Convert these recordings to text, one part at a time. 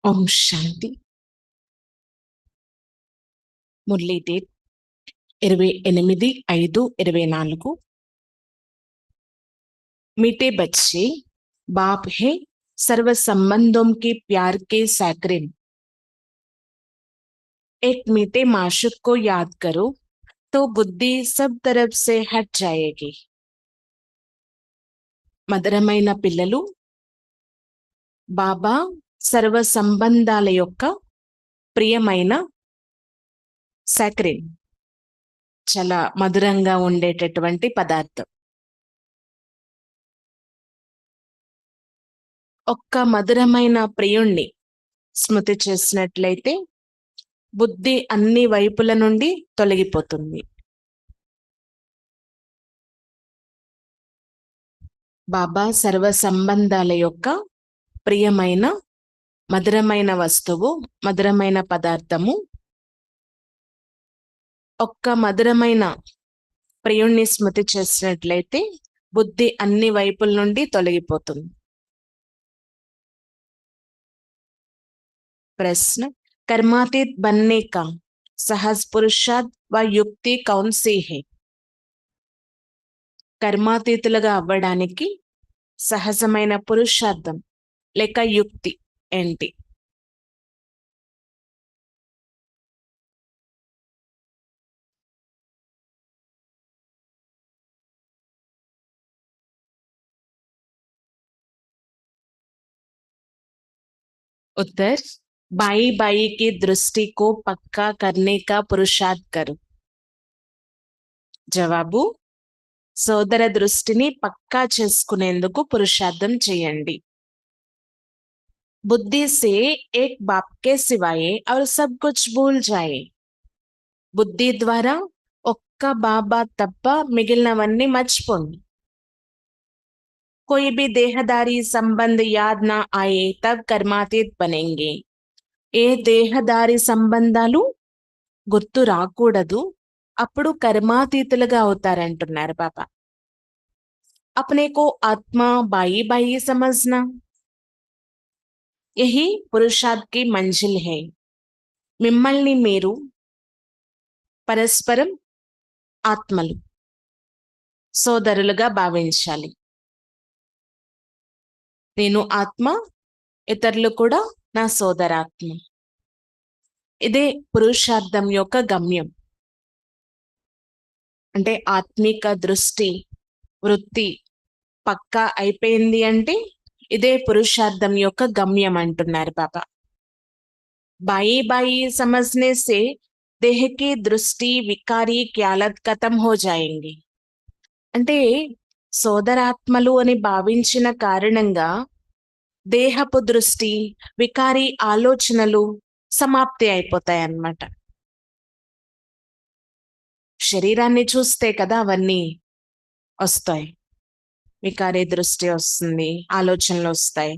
ఓం శాంతి. Murali date 28/5/24. मीठे बच्चे, बाप है सर्व संबंधों के प्यार के सैकरिन। एक मीठे माशूक को याद करो तो बुद्धि सब तरफ से हट जाएगी। మధురమైన పిల్లలు, బాబా సర్వ సంబంధాల యొక్క ప్రియమైన సాక్రిన్, చాలా మధురంగా ఉండేటటువంటి పదార్థం. ఒక్క మధురమైన ప్రియుణ్ణి స్మృతి చేసినట్లయితే బుద్ధి అన్ని వైపుల నుండి తొలగిపోతుంది. బాబా సర్వ సంబంధాల యొక్క ప్రియమైన మధురమైన వస్తువు, మధురమైన పదార్థము. ఒక్క మధురమైన ప్రియుణ్ణి స్మృతి చేసినట్లయితే బుద్ధి అన్ని వైపుల నుండి తొలగిపోతుంది. प्रश्न, कर्मातीत बनने का सहज पुरुषार्थ व युक्ति कौन सी है? కర్మాతీతులుగా అవ్వడానికి సహజమైన పురుషార్థం లేక యుక్తి ఏంటి? उत्तर, बाई बाई की दृष्टि को पक्का करने का पुरुषार्थ करो. జవాబు, సోదర దృష్టిని పక్కా చేసుకునేందుకు పురుషార్థం చేయండి. बुद्धि से एक बाप के सिवाय और सब कुछ भूल जाए. బుద్ధి ద్వారా ఒక్క బాబా తప్ప మిగిలినవన్నీ మర్చిపోండి. कोई भी देहदारी संबंध याद ना आए तब कर्मातीत बनेंगे. ఏ దేహదారి సంబంధాలు గుర్తు రాకూడదు, అప్పుడు కర్మాతీతులుగా అవుతారంటున్నారు బాబా. अपने को आत्मा बाई बाई समझना, यही पुरुषार्थ की मंजिल है. మిమ్మల్ని మీరు పరస్పరం ఆత్మలు, సోదరులుగా భావించాలి. నేను ఆత్మ, ఇతరులు కూడా నా సోదరాత్మ. ఇదే పురుషార్థం యొక్క గమ్యం. అంటే ఆత్మిక దృష్టి వృత్తి పక్కా అయిపోయింది అంటే ఇదే పురుషార్థం యొక్క గమ్యం అంటున్నారు బాబా. బాయి బాయి సమజ్నే సే దేహ కి దృష్టి వికారి క్యాలత్ ఖతం హో జాయేంగి. అంటే సోదరాత్మలు అని భావించిన కారణంగా దేహపు దృష్టి, వికారి ఆలోచనలు సమాప్తి అయిపోతాయి అన్నమాట. శరీరాన్ని చూస్తే కదా అవన్నీ వస్తాయి. వికారి దృష్టి వస్తుంది, ఆలోచనలు వస్తాయి.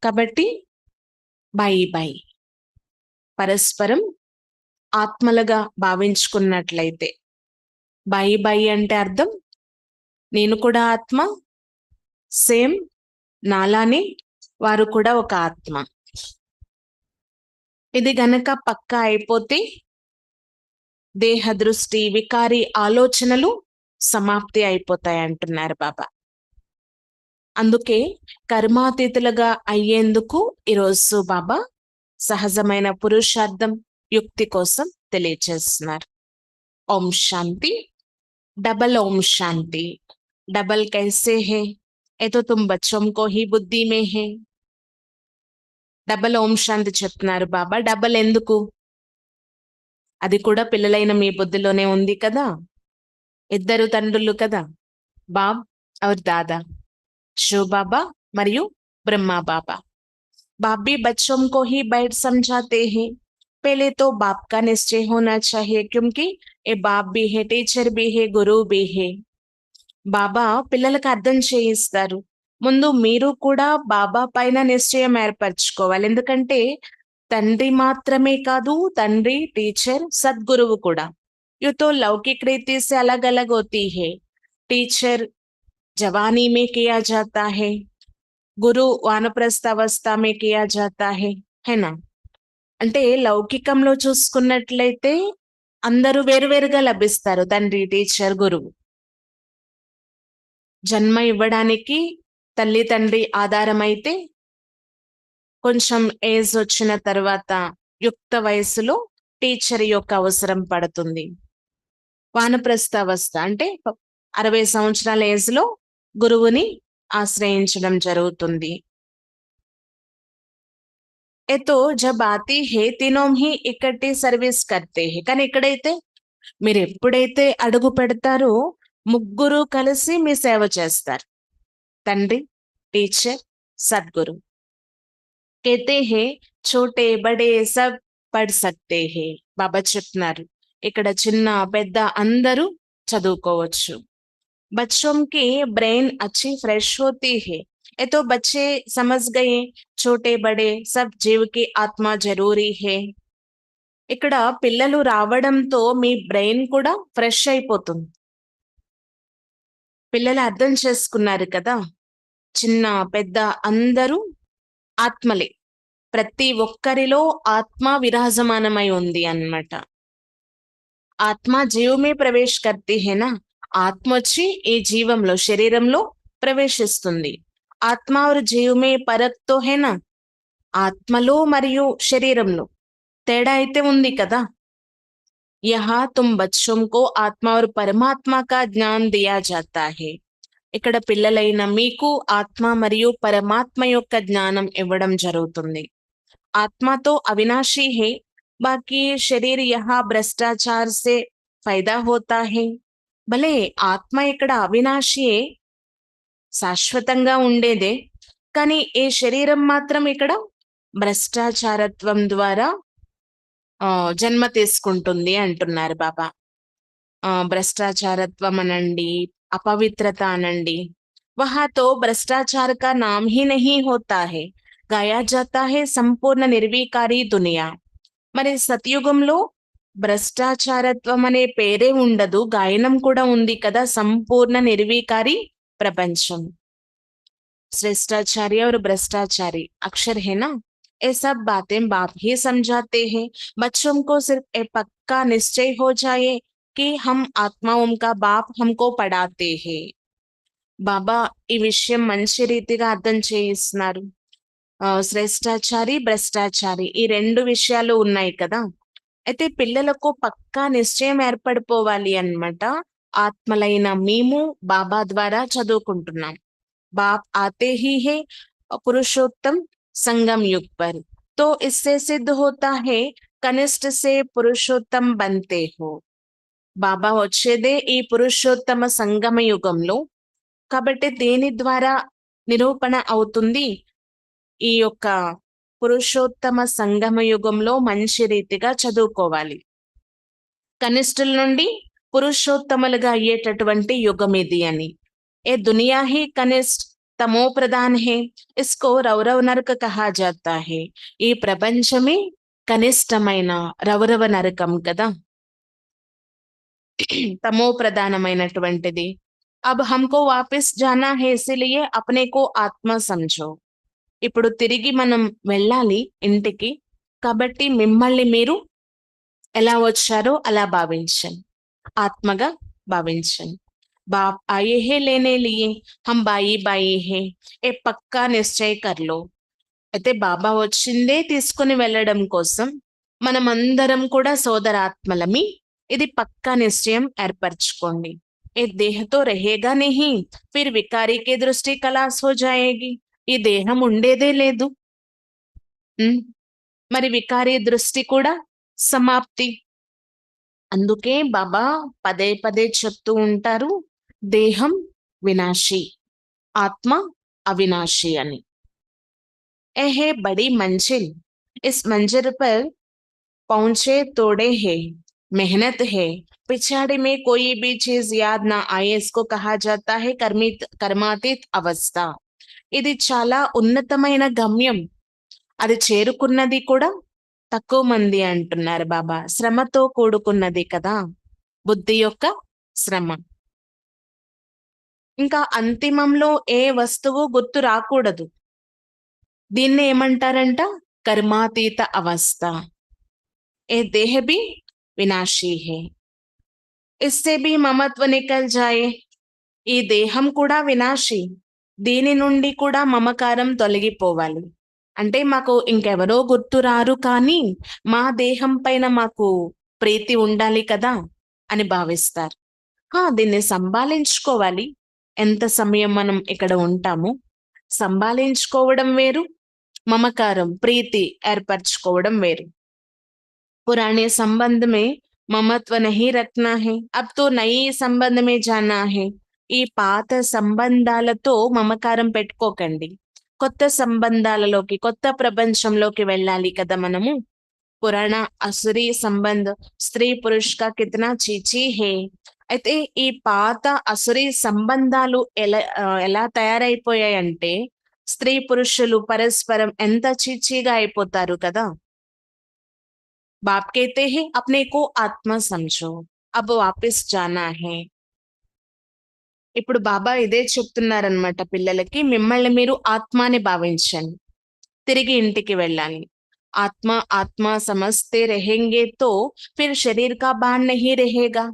కాబట్టి బాయి బాయి పరస్పరం ఆత్మలుగా భావించుకున్నట్లయితే, బాయి బాయి అంటే అర్థం నేను కూడా ఆత్మ, సేమ్ నాలానే వారు కూడా ఒక ఆత్మ. ఇది గనక పక్కా అయిపోతే దేహ దృష్టి, వికారి ఆలోచనలు సమాప్తి అయిపోతాయి అంటున్నారు బాబా. అందుకే కర్మాతీతులుగా అయ్యేందుకు ఈరోజు బాబా సహజమైన పురుషార్థం యుక్తి కోసం తెలియచేస్తున్నారు. ఓం శాంతి. डबल ओम शांति. डबल कैसे है? ये तो तुम बच्चों को ही बुद्धि में है. డబల్ ఓం శాంతి చెప్తున్నారు బాబా. డబల్ ఎందుకు? అది కూడా పిల్లలైన మీ బుద్ధిలోనే ఉంది కదా. ఇద్దరు తండ్రులు కదా, బాబ్ और दादा, శివ బాబా మరియు బ్రహ్మా బాబా. बाप भी बच्चों को ही बैठ समझाते हैं. पहले तो बाप का निश्चय होना चाहिए, क्योंकि ये बाप भी है, टीचर भी है, गुरु भी है. బాబా పిల్లలకు అర్థం చేయిస్తారు. ముందు మీరు కూడా బాబా పైన నిశ్చయం ఏర్పరచుకోవాలి. ఎందుకంటే తండ్రి మాత్రమే కాదు, తండ్రి, టీచర్, సద్గురువు కూడా. ये तो लौकिक रीति से अलग अलग होती है. टीचर जवानी में किया जाता है, గురు వానప్రస్థ అవస్థ మే కియా జాతా హై నా. అంటే లౌకికంలో చూసుకున్నట్లయితే అందరూ వేరువేరుగా లభిస్తారు, తండ్రి, టీచర్, గురువు. జన్మ ఇవ్వడానికి తల్లి తండ్రి ఆధారమైతే కొంచెం ఏజ్ వచ్చిన తర్వాత యుక్త వయసులో టీచర్ యొక్క అవసరం పడుతుంది. వానప్రస్థ అవస్థ అంటే 60 సంవత్సరాల ఏజ్ లో గురువుని ఆశ్రయించడం జరుగుతుంది. तो जब आती है तीनों ही इकट्ठी సర్వీస్ करते हैं. కానీ ఇక్కడైతే మీరు ఎప్పుడైతే అడుగు పెడతారో ముగ్గురు కలిసి మీ సేవ చేస్తారు, తండ్రి, టీచర్, సద్గురు. कहते हैं छोटे बड़े सब पढ़ सकते हैं. బాబా చెప్తున్నారు ఇక్కడ చిన్న పెద్ద అందరూ చదువుకోవచ్చు. बच्चों की ब्रेन अच्छी फ्रेश होती है. ये तो बच्चे समझ गए छोटे बड़े सब जीव की आत्मा जरूरी है. ఇక్కడ పిల్లలు రావడంతో మీ బ్రెయిన్ కూడా ఫ్రెష్ అయిపోతుంది. పిల్లలు అర్థం చేసుకున్నారు కదా, చిన్న పెద్ద అందరూ ఆత్మలే, ప్రతి ఒక్కరిలో ఆత్మ విరాజమానమై ఉంది అన్నమాట. ఆత్మ జీవమే ప్రవేశ కర్తీ హేనా. ఆత్మ వచ్చి ఈ జీవంలో శరీరంలో ప్రవేశిస్తుంది. ఆత్మ और జీవమే పరక్ తో హేనా. ఆత్మలో మరియు శరీరంలో తేడా అయితే ఉంది కదా. యహా తుమ్ బచ్చోం కో ఆత్మ और పరమాత్మ కా జ్ఞాన్ దియా జాతా హై. ఇక్కడ పిల్లలైన మీకు ఆత్మ మరియు పరమాత్మ యొక్క జ్ఞానం ఇవ్వడం జరుగుతుంది. ఆత్మ తో అవినాశీ హై, బాకీ శరీర్ యహా భ్రష్టాచార్ సే ఫైదా హోతా హై. భలే ఆత్మ ఇక్కడ అవినాశియే, శాశ్వతంగా ఉండేదే, కానీ ఈ శరీరం మాత్రం ఇక్కడ భ్రష్టాచారత్వం ద్వారా జన్మ తీసుకుంటుంది అంటున్నారు బాబా. భ్రష్టాచారత్వం అనండి, అపవిత్రత అనండి. వహా తో భ్రష్టాచార కా నామ్ హీ నహీ హోతా హై, గాయా జాతా హై సంపూర్ణ నిర్వీకారి దునియా. మరి సతయుగంలో భ్రష్టాచారత్వం అనే పేరే ఉండదు, గాయనం కూడా ఉంది కదా, సంపూర్ణ నిర్వీకారి ప్రపంచం. श्रेष्ठाचार्य और भ्रष्टाचारी अक्षर है ना. ये सब बातें बाप ही समझाते हैं. बच्चों को सिर्फ ये पक्का निश्चय हो जाए कि हम आत्माओं का बाप हमको पढ़ाते हैं. బాబా ఈ విషయం మంచి రీతిగా అర్థం చేయిస్తున్నారు. శ్రేష్టాచారి, భ్రష్టాచారి ఈ రెండు విషయాలు ఉన్నాయి కదా. అయితే పిల్లలకు పక్కా నిశ్చయం ఏర్పడిపోవాలి అన్నమాట. ఆత్మలైన మేము బాబా ద్వారా చదువుకుంటున్నాం. बाप आते ही है पुरुषोत्तम संगम युग पर, तो इससे सिद्ध होता है कनिष्ठ से पुरुषोत्तम बनते हो. బాబా వచ్చేదే ఈ పురుషోత్తమ సంగమ యుగంలో, కాబట్టి దేని ద్వారా నిరూపణ అవుతుంది, ఈ యొక్క పురుషోత్తమ సంగమ యుగంలో మంచి రీతిగా చదువుకోవాలి. కనిష్ఠుల నుండి పురుషోత్తములుగా అయ్యేటటువంటి యుగం ఇది అని. ఏ दुनिया ही कनिष्ठ तमो प्रधान है, इसको रौरव नरक कहा जाता है. ఈ ప్రపంచమే కనిష్టమైన రౌరవ నరకం కదా, తమో ప్రధానమైనటువంటిది. अब हमको वापस जाना है, इसलिए अपने को आत्मा समझो. ఇప్పుడు తిరిగి మనం వెళ్ళాలి ఇంటికి, కాబట్టి మిమ్మల్ని మీరు ఎలా వచ్చారో అలా భావించండి, ఆత్మగా భావించండి. बाप आए हैं लेने लिए, हम बाई बाई है, ఏ పక్కా నిశ్చయ కర్లో. అయితే బాబా వచ్చిందే తీసుకుని వెళ్ళడం కోసం, మనమందరం కూడా సోదరాత్మలమి, ఇది పక్కా నిశ్చయం ఏర్పరచుకోండి. ఏ దేహతో రహేగా नहीं, फिर వికారి కే దృష్టి కలాస్ హో జాయేగి. ఈ దేహం ఉండేదే లేదు, మరి వికారి దృష్టి కూడా సమాప్తి. అందుకే బాబా పదే పదే చెప్తూ ఉంటారు, దేహం వినాశి, ఆత్మ అవినాశి అని. ఏ హే బड़ी मंजिल, इस मंजिल पर पहुंचे तोड़े है, मेहनत है, पिछाड़ी में कोई भी चीज याद ना आए, इसको कहा जाता है कर्मातीत అవస్థ. ఇది చాలా ఉన్నతమైన గమ్యం, అది చేరుకున్నది కూడా తక్కువ మంది అంటున్నారు బాబా. శ్రమతో కూడుకున్నది కదా బుద్ధి యొక్క శ్రమ. ఇంకా అంతిమంలో ఏ వస్తువు గుర్తు రాకూడదు, దీన్ని ఏమంటారంట? కర్మాతీత అవస్థ. ఏ దేహ భీ వినాశీ హే, ఇస్సే భీ మమత్వ నికల్ జాయే. ఈ దేహం కూడా వినాశి, దీని నుండి కూడా మమకారం తొలగిపోవాలి. అంటే మాకు ఇంకెవరో గుర్తు రారు, కానీ మా దేహం పైన మాకు ప్రీతి ఉండాలి కదా అని భావిస్తారు. దీన్ని సంభాళించుకోవాలి. ఎంత సమయం మనం ఇక్కడ ఉంటాము, సంభాళించుకోవడం వేరు, మమకారం ప్రీతి ఏర్పరచుకోవడం వేరు. पुराने संबंध में ममत्व नहीं रखना है, अब तो नई संबंध में जाना है. ఈ పాత సంబంధాలతో మమకారం పెట్టుకోకండి, కొత్త సంబంధాలలోకి, కొత్త ప్రపంచంలోకి వెళ్ళాలి కదా మనము. పురాణ అసురీ సంబంధ్ స్త్రీ పురుష్ కా కితనా చీచీ హే. అయితే ఈ పాత అసురీ సంబంధాలు ఎలా తయారైపోయాయంటే, స్త్రీ పురుషులు పరస్పరం ఎంత చీచీగా అయిపోతారు కదా. बाप कहते हैं अपने को आत्मा समझो, अब वापस जाना है. ఇప్పుడు బాబా ఇదే చెప్తున్నారనమాట పిల్లలకి, మిమ్మల్ని మీరు ఆత్మాని భావించండి, తిరిగి ఇంటికి వెళ్ళాలి. ఆత్మ ఆత్మ సమస్తే రహెంగే తో ఫిర్ శరీర్ కా భాన్ నహీ రహేగా.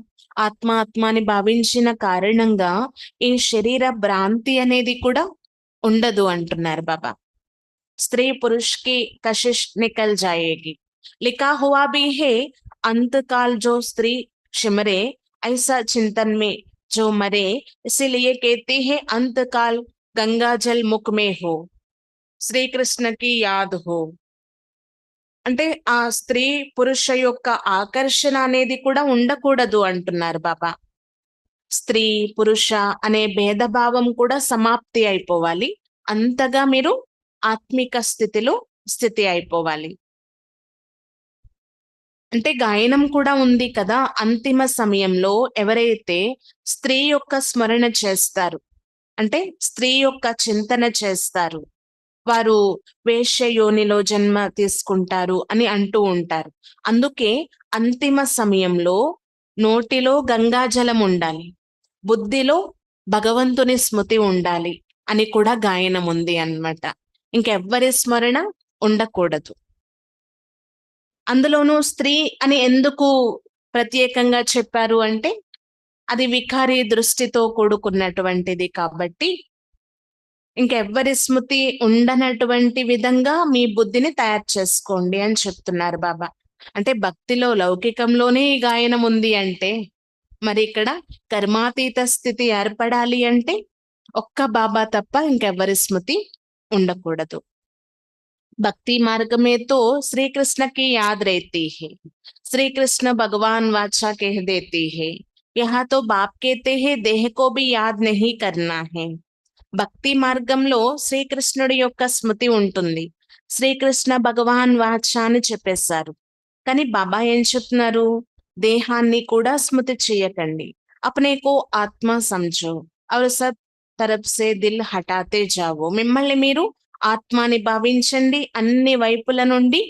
ఆత్మ ఆత్మాని భావించిన కారణంగా ఈ శరీర భ్రాంతి అనేది కూడా ఉండదు అంటున్నారు బాబా. స్త్రీ పురుష్ కి కషిష్ నికల్ జాయేగి. लिखा हुआ भी है, अंतकाल जो स्त्री सिमरे ऐसा चिंतन में जो मरे, इसीलिए कहते हैं अंतकाल गंगा जल मुख में हो, శ్రీకృష్ణ కి యాద్ హో. అంటే ఆ స్త్రీ పురుష యొక్క ఆకర్షణ అనేది కూడా ఉండకూడదు అంటున్నారు బాబా. స్త్రీ పురుష అనే భేదభావం కూడా సమాప్తి అయిపోవాలి, అంతగా మీరు ఆత్మిక స్థితిలో స్థితి అయిపోవాలి. అంటే గాయనం కూడా ఉంది కదా, అంతిమ సమయంలో ఎవరైతే స్త్రీ యొక్క స్మరణ చేస్తారు, అంటే స్త్రీ యొక్క చింతన చేస్తారు, వారు వేశ్య యోనిలో జన్మ తీసుకుంటారు అని అంటూ ఉంటారు. అందుకే అంతిమ సమయంలో నోటిలో గంగాజలం ఉండాలి, బుద్ధిలో భగవంతుని స్మృతి ఉండాలి అని కూడా గాయనం ఉంది అన్నమాట. ఇంకెవ్వరి స్మరణ ఉండకూడదు. అందులోనూ స్త్రీ అని ఎందుకు ప్రత్యేకంగా చెప్పారు అంటే, అది వికారి దృష్టితో కూడుకున్నటువంటిది కాబట్టి ఇంకెవ్వరి స్మృతి ఉండనటువంటి విధంగా మీ బుద్ధిని తయారు చేసుకోండి అని చెప్తున్నారు బాబా. అంటే భక్తిలో లౌకికంలోనే ఈ గాయనం ఉంది అంటే, మరి ఇక్కడ కర్మాతీత స్థితి ఏర్పడాలి అంటే ఒక్క బాబా తప్ప ఇంకెవ్వరి స్మృతి ఉండకూడదు. भक्ति मार्ग में तो श्री कृष्ण की याद रहती है, श्री कृष्ण भगवान वाचा कह देती है. यहाँ तो बाप कहते हैं देह को भी याद नहीं करना है. భక్తి మార్గంలో శ్రీకృష్ణుడి యొక్క స్మృతి ఉంటుంది, శ్రీకృష్ణ భగవాన్ వాచ అని చెప్పేశారు. కానీ బాబా ఏం చెప్తున్నారు? దేహాన్ని కూడా స్మృతి చేయకండి. అప్నే కో ఆత్మ సమझो और सब तरफ से दिल हटाते जाओ. మిమ్మల్ని మీరు ఆత్మాని భావించండి, అన్ని వైపుల నుండి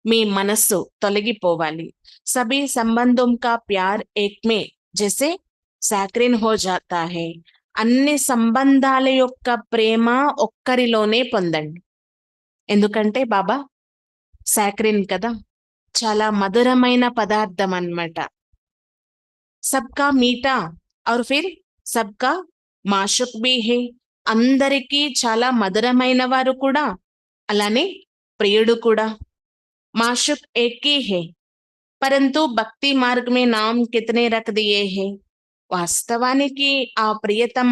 మీ మనస్సు తొలగిపోవాలి. సభీ సంబంధం కా ప్యార్ ఏక్ మే జైసే సాక్రిన్ హో జాతా హై. అన్ని సంబంధాల యొక్క ప్రేమ ఒక్కరిలోనే పొందండి. ఎందుకంటే బాబా సాక్రిన్ కదా, చాలా మధురమైన పదార్థం అన్నమాట. సబ్కా మీఠా और फिर सबका माशुक भी है. అందరికీ చాలా మధురమైన వారు కూడా, అలానే ప్రియుడు కూడా. మాషుక్ ఏక్ హీ హై, పరంతు భక్తి మార్గ మే నామ్ కితనే రఖ్ దియే హై. వాస్తవానికి ఆ ప్రియతమ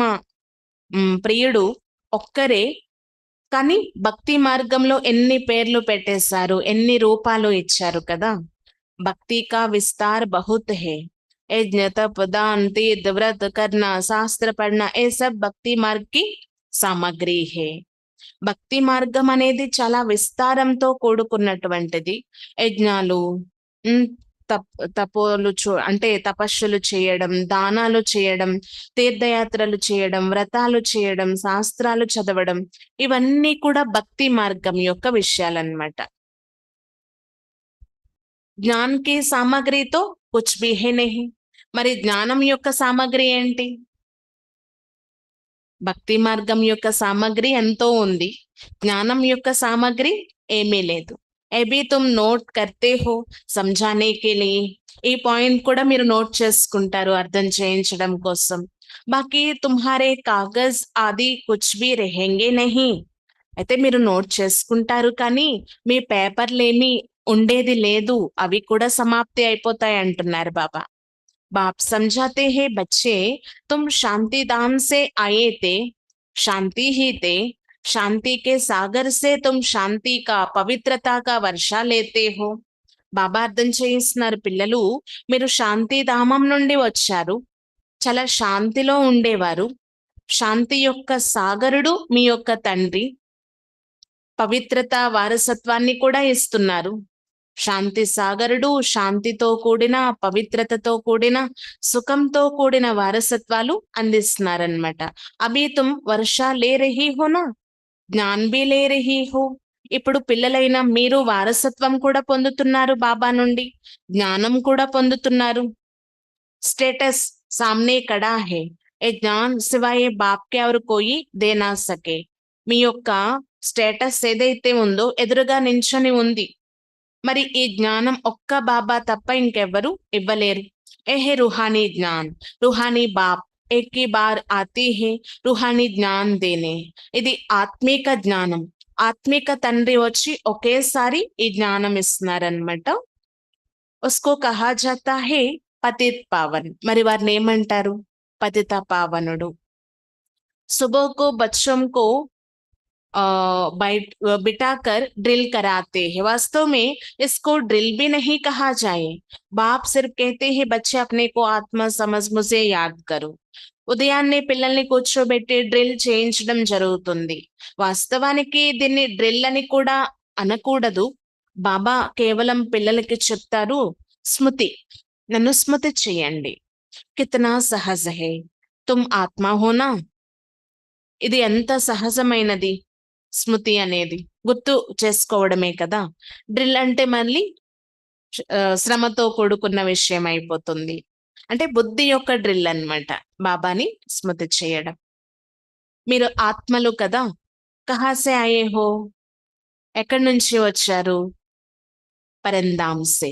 ప్రియుడు ఒక్కరే, కానీ భక్తి మార్గంలో ఎన్ని పేర్లు పెట్టేశారు, ఎన్ని రూపాలు ఇచ్చారు కదా. భక్తి కా విస్తార్ బహుత్ హై. यज्ञ तप दान तीर्थ व्रत करना, शास्त्र पढ़ना, ये सब భక్తి మార్గ్ కి సామగ్రి హే. భక్తి మార్గం అనేది చాలా విస్తారంతో కూడుకున్నటువంటిది. యజ్ఞాలు, తపోలు అంటే తపస్సులు చేయడం, దానాలు చేయడం, తీర్థయాత్రలు చేయడం, వ్రతాలు చేయడం, శాస్త్రాలు చదవడం, ఇవన్నీ కూడా భక్తి మార్గం యొక్క విషయాలన్నమాట. జ్ఞాన్ కి సామగ్రితో కుచ్ భీ హై నహీ. మరి జ్ఞానం యొక్క సామగ్రి ఏంటి? భక్తి మార్గం యొక్క సామగ్రి ఎంతో ఉంది, జ్ఞానం యొక్క సామగ్రి ఏమీ లేదు. అభి తుమ్ నోట్ కర్తే హో సమझाने के लिए, ఈ పాయింట్ కూడా మీరు నోట్ చేసుకుంటారు అర్థం చేయించడం కోసం. బాకీ తుమ్హారే కాగజ్ ఆది కుచ్ భీ రహేంగే నహీ, అయితే మీరు నోట్ చేసుకుంటారు కానీ మీ పేపర్లేమి ఉండేది లేదు, అవి కూడా సమాప్తి అయిపోతాయి అంటున్నారు బాబా. बाप समझाते हैं बच्चे, तुम शांति धाम से आए थे, शांति ही थे, शांति के सागर से तुम शांति का पवित्रता का वर्षा लेते हो. బాబా అర్థం చేయిస్తున్నారు, పిల్లలు మీరు శాంతి ధామం నుండి వచ్చారు, చాలా శాంతిలో ఉండేవారు, శాంతి యొక్క సాగరుడు మీ యొక్క తండ్రి, పవిత్రత వారసత్వాన్ని కూడా ఇస్తున్నారు. శాంతి సాగరుడు శాంతితో కూడిన, పవిత్రతతో కూడిన, సుఖంతో కూడిన వారసత్వాలు అందిస్తున్నారనమాట. అభి తుమ్ వర్షా లే రహీ హో నా, జ్ఞాన్ బి లే రహీ హో, ఇప్పుడు పిల్లలైన మీరు వారసత్వం కూడా పొందుతున్నారు బాబా నుండి, జ్ఞానం కూడా పొందుతున్నారు. స్టేటస్ సామ్నే కడా హే, ఏ జ్ఞాన్ సివాయే బాప్ కే और कोई दे ना सके, మీ యొక్క స్టేటస్ ఏదైతే ఉందో ఎదురుగా నించొని ఉంది, మరి ఈ జ్ఞానం ఒక్క బాబా తప్ప ఇంకెవ్వరు ఇవ్వలేరు. ఏహే రుహానీ జ్ఞాన్, రుహానీ బాప్ ఏక్ ఈ బార్ ఆతీ హే రుహానీ జ్ఞాన్ దేనే, ఇది ఆత్మీక జ్ఞానం, ఆత్మిక తండ్రి వచ్చి ఒకేసారి ఈ జ్ఞానం ఇస్తున్నారనమాట. ఉస్కో కహా జాతా హే పతిత్ పావన్, మరి వారిని ఏమంటారు, పతిత పావనుడు. సుబహ్ బచ్చోం కో बिठाकर ड्रिल कराते हैं, वास्तव में इसको ड्रिल भी नहीं कहा जाए, बाप सिर्फ कहते हैं बच्चे अपने को आत्मा समझ मुझे याद करो. ఉదయాన్నే పిల్లల్ని కూర్చోబెట్టి డ్రిల్ చేయించడం జరుగుతుంది. వాస్తవానికి దీన్ని డ్రిల్ అని కూడా అనకూడదు. బాబా కేవలం పిల్లలకి చెప్తారు, స్మృతి, నన్ను స్మృతి చేయండి. కితనా సహజ హై, తుమ్ ఆత్మ హోనా, ఇది ఎంత సహజమైనది స్మృతి అనేది, గుర్తు చేసుకోవడమే కదా. డ్రిల్ అంటే మళ్ళీ శ్రమతో కూడుకున్న విషయం అయిపోతుంది, అంటే బుద్ధి యొక్క డ్రిల్ అన్నమాట, బాబాని స్మృతి చేయడం. మీరు ఆత్మలు కదా, కహాసే ఆయే హో, ఎక్కడి నుంచి వచ్చారు, పరంధామ్ సే,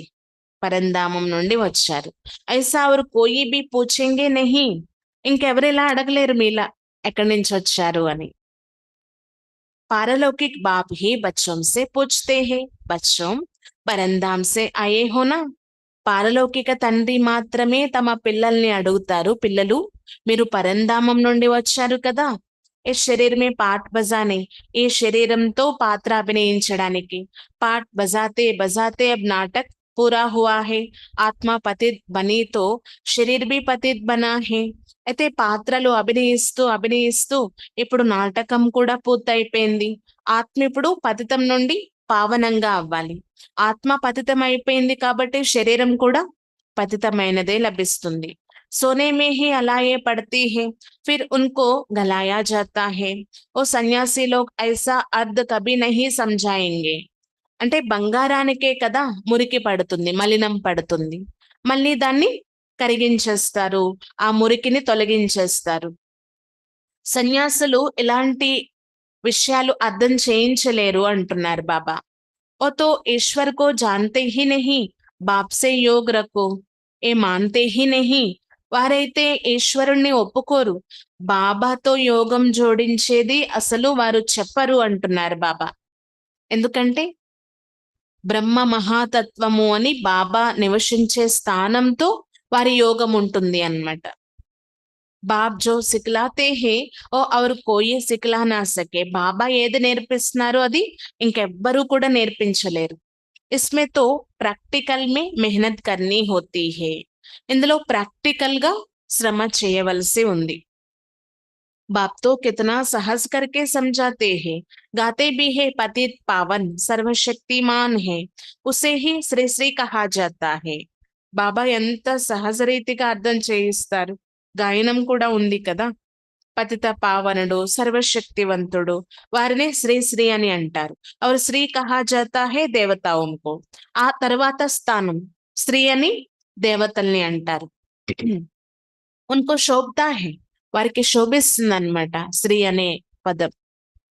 పరంధామం నుండి వచ్చారు. ఐసా और कोई भी पूछेंगे नहीं, ఇంకెవరు ఇలా అడగలేరు మీలా ఎక్కడి నుంచి వచ్చారు అని. पारलौकिक बाप ही बच्चों से पूछते हैं, बच्चों పరంధామ్ సే ఆయే హోనా, పారలౌకిక తండ్రి మాత్రమే తమ పిల్లల్ని అడుగుతారు, పిల్లలు మీరు పరంధామం నుండి వచ్చారు కదా. ఈ శరీరమే పాట్ బజానే, ఈ శరీరంతో పాత్ర అభినయించడానికి, పాట్ బజాతే బజాతే అబ్ నాటక్ పూరా హువా హే, ఆత్మ పతిత్ బనీతో శరీర్ బి పతిత్ బనా హే, అయితే పాత్రలు అభినయిస్తూ అభినయిస్తూ ఇప్పుడు నాటకం కూడా పూర్తయిపోయింది. ఆత్మ ఇప్పుడు పతితం నుండి పావనంగా అవ్వాలి, ఆత్మ పతితం అయిపోయింది కాబట్టి శరీరం కూడా పతితమైనదే లభిస్తుంది. सोने में ही अलाए पड़ती है, फिर उनको गलाया जाता है. वो सन्यासी लोग ऐसा अर्थ कभी नहीं समझाएंगे, అంటే బంగారానికే కదా మురికి పడుతుంది, మలినం పడుతుంది, మళ్ళీ దాన్ని కరిగించేస్తారు, ఆ మురికిని తొలగించేస్తారు. సన్యాసులు ఇలాంటి విషయాలు అర్థం చేయించలేరు అంటున్నారు బాబా. ఓ తో ఈశ్వర్ కో జాన్తే హీ నహీ, బాప్ సే యోగ్ రఖో, ఏ మాన్తే హీ నహీ, వారైతే ఈశ్వరుణ్ణి ఒప్పుకోరు, బాబాతో యోగం జోడించేది అసలు వారు చెప్పరు అంటున్నారు బాబా. ఎందుకంటే బ్రహ్మ మహాతత్వము అని బాబా నివసించే స్థానంతో వారి యోగం ఉంటుంది అన్నమాట. బాబ్ జో సిక్లాతే హే ఓ ఔర్ కోయి సిక్లా నా సకే, బాబా ఏది నేర్పిస్తున్నారో అది ఇంకెవ్వరూ కూడా నేర్పించలేరు. ఇస్మే తో ప్రాక్టికల్ మే మెహనత్ కర్నీ హోతీ హే, ఇందులో ప్రాక్టికల్ గా శ్రమ చేయవలసి ఉంది. बाप तो कितना सहज करके समझाते हैं, गाते भी है पतित पावन सर्वशक्तिमान है, उसे ही శ్రీ శ్రీ कहा जाता है. బాబా ఎంత సహజ రీతిగా అర్థం చేయిస్తారు, గాయనం కూడా ఉంది కదా. పతిత పావనుడు సర్వశక్తివంతుడు, వారిని శ్రీ శ్రీ అని అంటారు. और శ్రీ कहा जाता है देवताओं को, ఆ తర్వాత స్థానం శ్రీ అని దేవతల్ని అంటారు. उनको शोभता है, వారికి శోభిస్తుంది అనమాట స్త్రీ అనే పదం.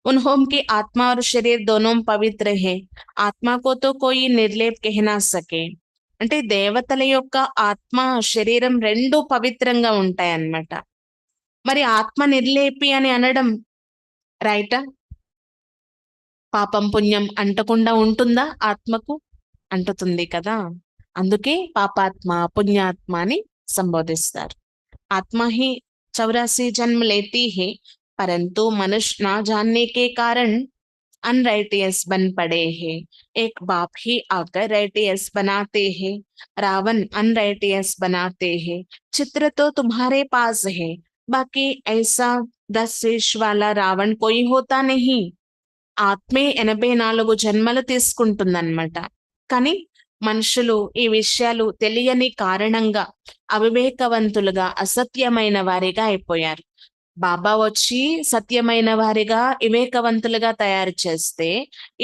उन होम की आत्मा और शरीर दोनों पवित्र है आत्मा को तो कोई निर्लेप कह ना सके అంటే దేవతల యొక్క ఆత్మ శరీరం రెండు పవిత్రంగా ఉంటాయి అన్నమాట. మరి ఆత్మ నిర్లేపి అని అనడం రైటా? పాపం పుణ్యం అంటకుండా ఉంటుందా ఆత్మకు? అంటుతుంది కదా. అందుకే పాపాత్మ పుణ్యాత్మ అని సంబోధిస్తారు. आत्मा ही 84 जन्म लेती है परंतु मनुष्य ना जानने के कारण अनराइटियस बन पड़े हैं. एक बाप ही आकर राइटियस बनाते हैं. रावण अनराइटियस बनाते हैं. चित्र तो तुम्हारे पास है बाकी ऐसा 10 शीश वाला रावण कोई होता नहीं. ఆత్మే 84 జన్మలు తీసుకుంటుందన్నమాట. కానీ మనుషులు ఈ విషయాలు తెలియని కారణంగా అవివేకవంతులుగా అసత్యమైన వారిగా అయిపోయారు. బాబా వచ్చి సత్యమైన వారిగా వివేకవంతులుగా తయారు చేస్తే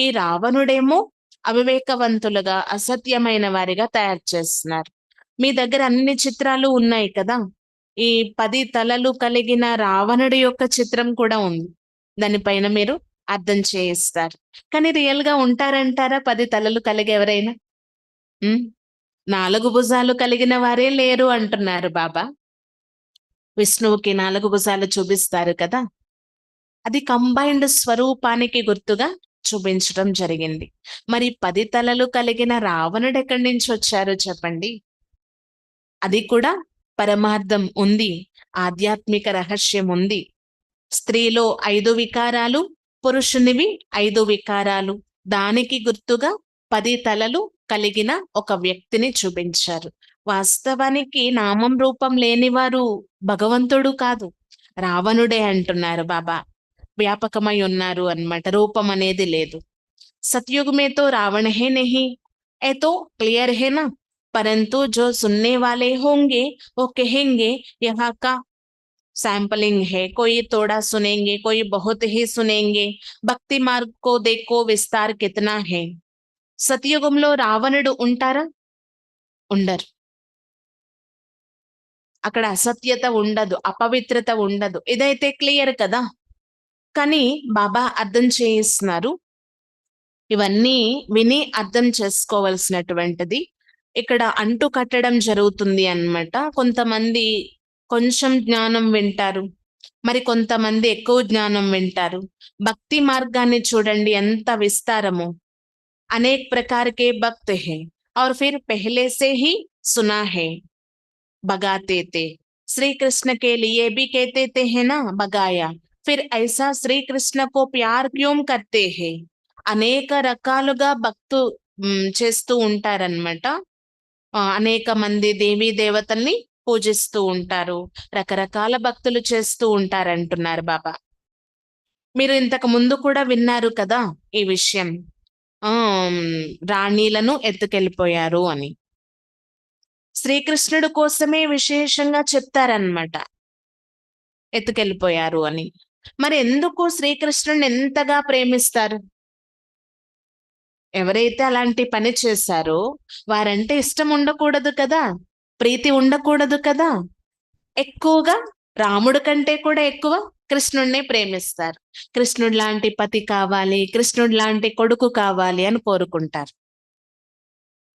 ఈ రావణుడేమో అవివేకవంతులుగా అసత్యమైన వారిగా తయారు చేస్తున్నారు. మీ దగ్గర అన్ని చిత్రాలు ఉన్నాయి కదా. ఈ 10 తలలు కలిగిన రావణుడి యొక్క చిత్రం కూడా ఉంది. దానిపైన మీరు అర్థం చేయిస్తారు. కానీ రియల్ గా ఉంటారంటారా 10 తలలు కలిగి ఎవరైనా? 4 భుజాలు కలిగిన వారే లేరు అంటున్నారు బాబా. విష్ణువుకి 4 భుజాలు చూపిస్తారు కదా. అది కంబైన్డ్ స్వరూపానికి గుర్తుగా చూపించడం జరిగింది. మరి 10 తలలు కలిగిన రావణుడు ఎక్కడి నుంచి వచ్చారు చెప్పండి? అది కూడా పరమార్థం ఉంది, ఆధ్యాత్మిక రహస్యం ఉంది. స్త్రీలో 5 వికారాలు, పురుషునివి 5 వికారాలు. దానికి గుర్తుగా 10 తలలు కలిగిన ఒక వ్యక్తిని చూపించారు. వాస్తవానికి నామం రూపం లేనివారు భగవంతుడు కాదు, రావణుడే అంటున్నారు బాబా. వ్యాపకమై ఉన్నారు అన్నమాట, రూపం అనేది లేదు. सतयुग में तो रावण है नहीं, ये तो क्लियर है ना. परंतु जो सुनने वाले होंगे वो कहेंगे यहाँ का सैंपलिंग है, कोई थोड़ा सुनेंगे, कोई बहुत ही सुनेंगे. భక్తి మార్గ్ को देखो विस्तार कितना है. సతయుగంలో రావణుడు ఉంటారా? ఉండరు. అక్కడ అసత్యత ఉండదు, అపవిత్రత ఉండదు. ఇదైతే క్లియర్ కదా. కానీ బాబా అర్థం చేయిస్తున్నారు. ఇవన్నీ విని అర్థం చేసుకోవాల్సినటువంటిది. ఇక్కడ అంటు కట్టడం జరుగుతుంది అన్నమాట. కొంతమంది కొంచెం జ్ఞానం వింటారు, మరి కొంతమంది ఎక్కువ జ్ఞానం వింటారు. భక్తి మార్గాన్ని చూడండి ఎంత విస్తారము. అనేక प्रकार के भक्त हैं और फिर पहले से ही सुना है भगाते थे. श्री कृष्ण के लिए भी कहते थे है ना भगाया. फिर ऐसा श्री कृष्ण को प्यार क्यों करते हैं? అనేక రకాలుగా భక్తు చేస్తూ ఉంటారన్నమాట. అనేక మంది దేవీ దేవతల్ని పూజిస్తూ ఉంటారు, రకరకాల భక్తులు చేస్తూ ఉంటారంటున్నారు బాబా. మీరు ఇంతకు ముందు కూడా విన్నారు కదా ఈ విషయం, రాణీలను ఎత్తుకెళ్ళిపోయారు అని. శ్రీకృష్ణుడు కోసమే విశేషంగా చెప్తారన్నమాట ఎత్తుకెళ్ళిపోయారు అని. మరి ఎందుకు శ్రీకృష్ణుడిని ఎంతగా ప్రేమిస్తారు? ఎవరైతే అలాంటి పని చేశారో వారంటే ఇష్టం ఉండకూడదు కదా, ప్రీతి ఉండకూడదు కదా. ఎక్కువగా రాముడి కంటే కూడా ఎక్కువ కృష్ణుడినే ప్రేమిస్తారు. కృష్ణుడు లాంటి పతి కావాలి, కృష్ణుడు లాంటి కొడుకు కావాలి అని కోరుకుంటారు.